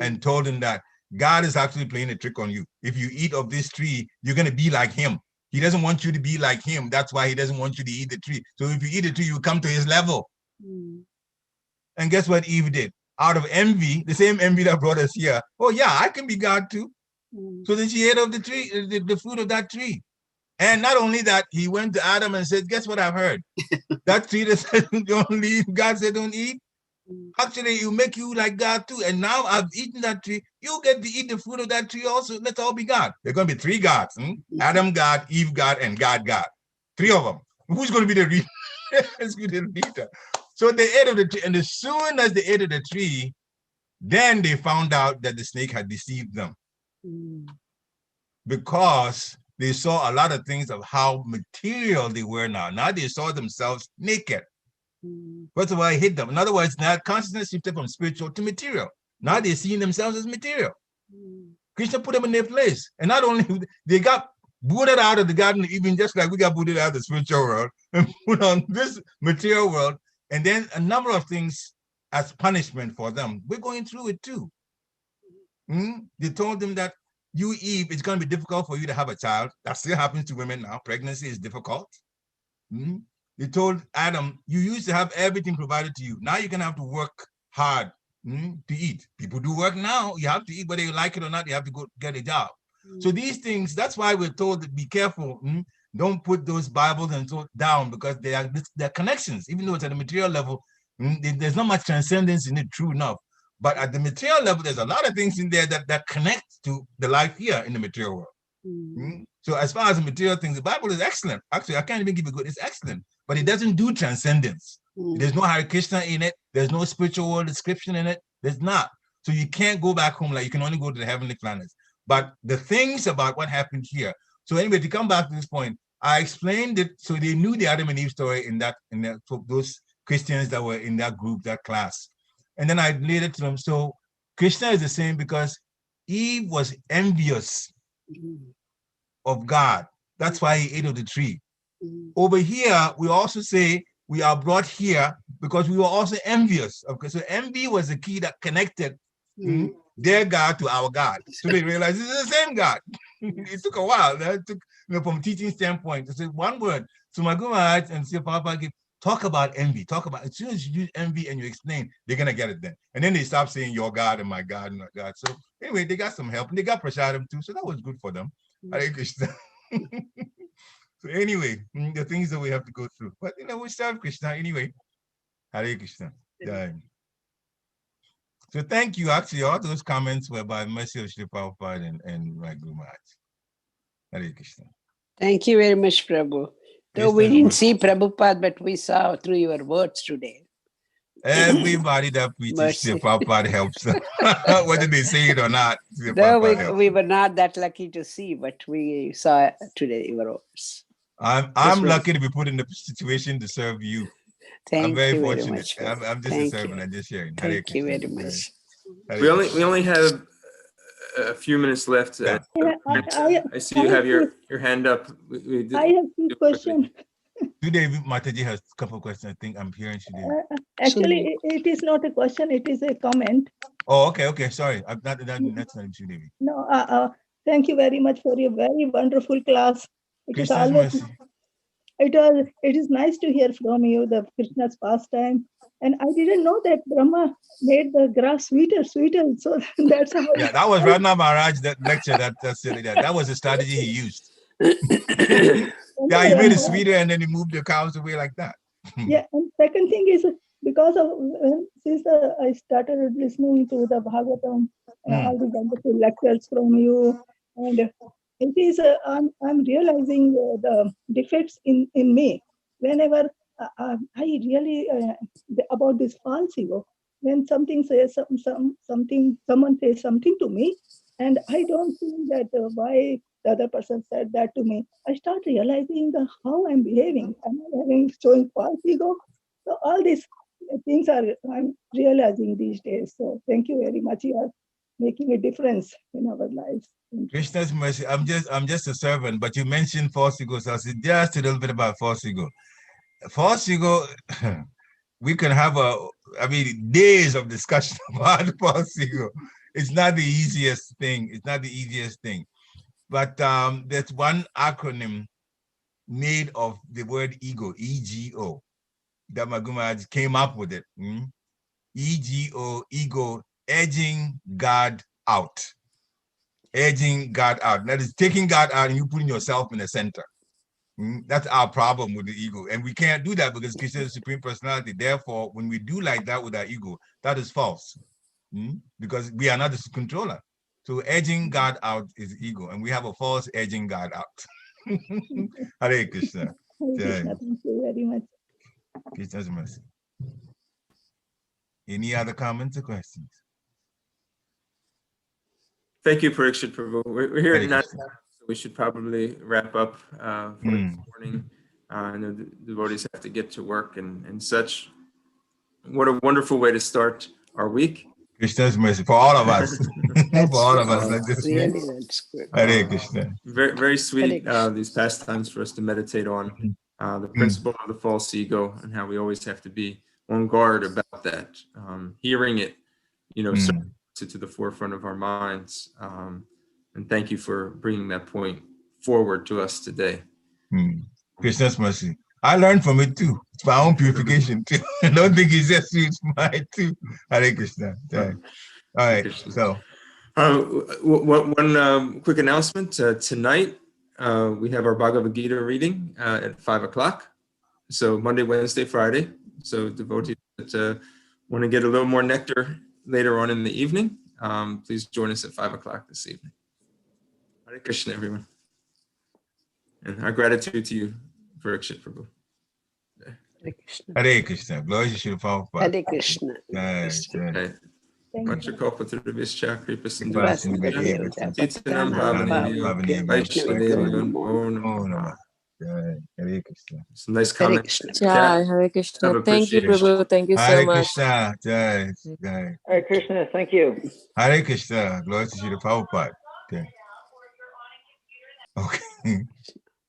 and told him that God is actually playing a trick on you. If you eat of this tree, you're going to be like him. He doesn't want you to be like him. That's why he doesn't want you to eat the tree. So if you eat the tree, you come to his level. And guess what Eve did? Out of envy, the same envy that brought us here. Oh yeah, I can be God too. So then she ate of the tree, the fruit of that tree. And not only that, he went to Adam and said, guess what I've heard? That tree that said don't eat, God said don't eat. Actually, you make you like God too. And now I've eaten that tree. You get to eat the fruit of that tree also. Let's all be God. There are going to be three gods. Adam God, Eve God, and God God. Three of them. Who's going to be the leader? So they ate of the tree. And as soon as they ate of the tree, then they found out that the snake had deceived them. Because they saw a lot of things of how material they were now. Now they saw themselves naked. First of all, I hit them. In other words, now consciousness shifted from spiritual to material. Now they're seeing themselves as material. Krishna put them in their place. And not only they got booted out of the Garden of Eden, just like we got booted out of the spiritual world and put on this material world. And then a number of things as punishment for them. We're going through it too. They told them that you, Eve, it's going to be difficult for you to have a child. That still happens to women now. Pregnancy is difficult. They told Adam, you used to have everything provided to you. Now you're going to have to work hard to eat. People do work now. You have to eat, whether you like it or not, you have to go get a job. So these things, that's why we're told to be careful. Don't put those Bibles and so down, because they're connections. Even though it's at a material level, there's not much transcendence in it, true enough. But at the material level, there's a lot of things in there that connect to the life here in the material world. So as far as the material things, the Bible is excellent. Actually, I can't even give it good. It's excellent, but it doesn't do transcendence. There's no Hare Krishna in it. There's no spiritual world description in it. There's not. So you can't go back home. Like, you can only go to the heavenly planets. But the things about what happened here. So anyway, to come back to this point, I explained it so they knew the Adam and Eve story for those Christians that were in that group, that class. And then I laid it to them. So Krishna is the same because Eve was envious of God. That's why he ate of the tree. Over here, we also say we are brought here because we were also envious. Okay, so envy was the key that connected their God to our God. So they realized it's the same God. It took a while. That took, from a teaching standpoint, to say one word. So my Guru Maharaj and Sri Prabhupada talk about envy. Talk about, as soon as you use envy and you explain, they're gonna get it then. And then they stop saying your God and my God and my God. So anyway, they got some help and they got prasadam too. So that was good for them. Hare Krishna. So anyway, the things that we have to go through. But we serve Krishna anyway. Hare Krishna. So thank you. Actually, all those comments were by mercy of Sri Prabhupada and my Guru Maharaj. Hare Krishna. Thank you very much, Prabhu. Though we didn't see Prabhupada, but we saw through your words today. Everybody that preaches Sri Prabhupada helps them. Whether they say it or not. Though we were not that lucky to see, but we saw today your words. I'm lucky to be put in the situation to serve you. I'm very fortunate. I'm just a servant. I'm just sharing. Thank you very much. We only have a few minutes left. Yeah. I see you have your hand up. I have two questions. Today, Mataji has a couple of questions. I think I'm hearing she did. Actually, it is not a question. It is a comment. Oh, okay. Sorry. That's not Sridevi. No, thank you very much for your very wonderful class. It is always, it is nice to hear from you the Krishna's pastime. And I didn't know that Brahma made the grass sweeter. So that's how. Yeah, that was Radha Maharaj, that lecture. That was the strategy he used. Yeah, he made it sweeter and then he moved the cows away like that. Yeah, and second thing is because of since I started listening to the Bhagavatam and all the wonderful lectures from you, and it is I'm realizing the defects in me whenever I really about this false ego. When something says someone says something to me, and I don't think that why the other person said that to me, I start realizing how I'm behaving. Am I showing false ego? So all these things I'm realizing these days. So thank you very much. You are making a difference in our lives. Krishna's mercy. I'm just a servant, but you mentioned false ego, so I'll say just a little bit about false ego. False ego, we can have days of discussion about false ego. It's not the easiest thing. But there's one acronym made of the word ego, EGO, that Magumaj came up with it. Ego, edging God out. Edging God out. That is taking God out and you putting yourself in the center. That's our problem with the ego. And we can't do that because Krishna is the Supreme Personality. Therefore, when we do like that with our ego, that is false. Because we are not the controller. So edging God out is ego. And we have a false edging God out. Hare Krishna. Hare Krishna. Thank you very much. Krishna's mercy. Any other comments or questions? Thank you, Parikshit Prabhu. We're here at 9, so we should probably wrap up for this morning. I know the devotees have to get to work and such. What a wonderful way to start our week. Krishna's mercy for all of us. For all of us. That's good. Hare Krishna. Very, very sweet these pastimes for us to meditate on the principle of the false ego and how we always have to be on guard about that. Hearing it, to the forefront of our minds. And thank you for bringing that point forward to us today. Krishna's mercy. I learned from it too. It's my own purification too. I don't think it's just you, it's mine too. Hare Krishna. All right. So, one quick announcement. Tonight, we have our Bhagavad Gita reading at 5:00. So Monday, Wednesday, Friday. So devotees that want to get a little more nectar later on in the evening, please join us at 5:00 this evening. Hare Krishna, everyone. And our gratitude to you, Parikshit Prabhu. Hare Krishna. Glory to Srila Prabhupada. Hare Krishna. Jai, Krishna. jai. Okay. Thank you. Vachakapo Trivishya Kripa Sindhu. Vasudeva Titanam Bhavanam Bhavanam Vaishnavyo Vaishnadevan. Namo. Oh, Oh, Namo. Namah. Jai. Hare Krishna. Some nice Hare comments. Krishna. Jai, Hare Krishna. Have Thank you, appreciation. Prabhu. Thank you so Hare much. Krishna. Jai. Jai. Hare Krishna. Thank you. Hare Krishna. Glory to Srila Prabhupada. Okay. Okay.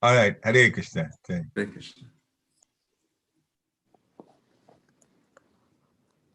All right. Hare Krishna. Jai. Hare Krishna.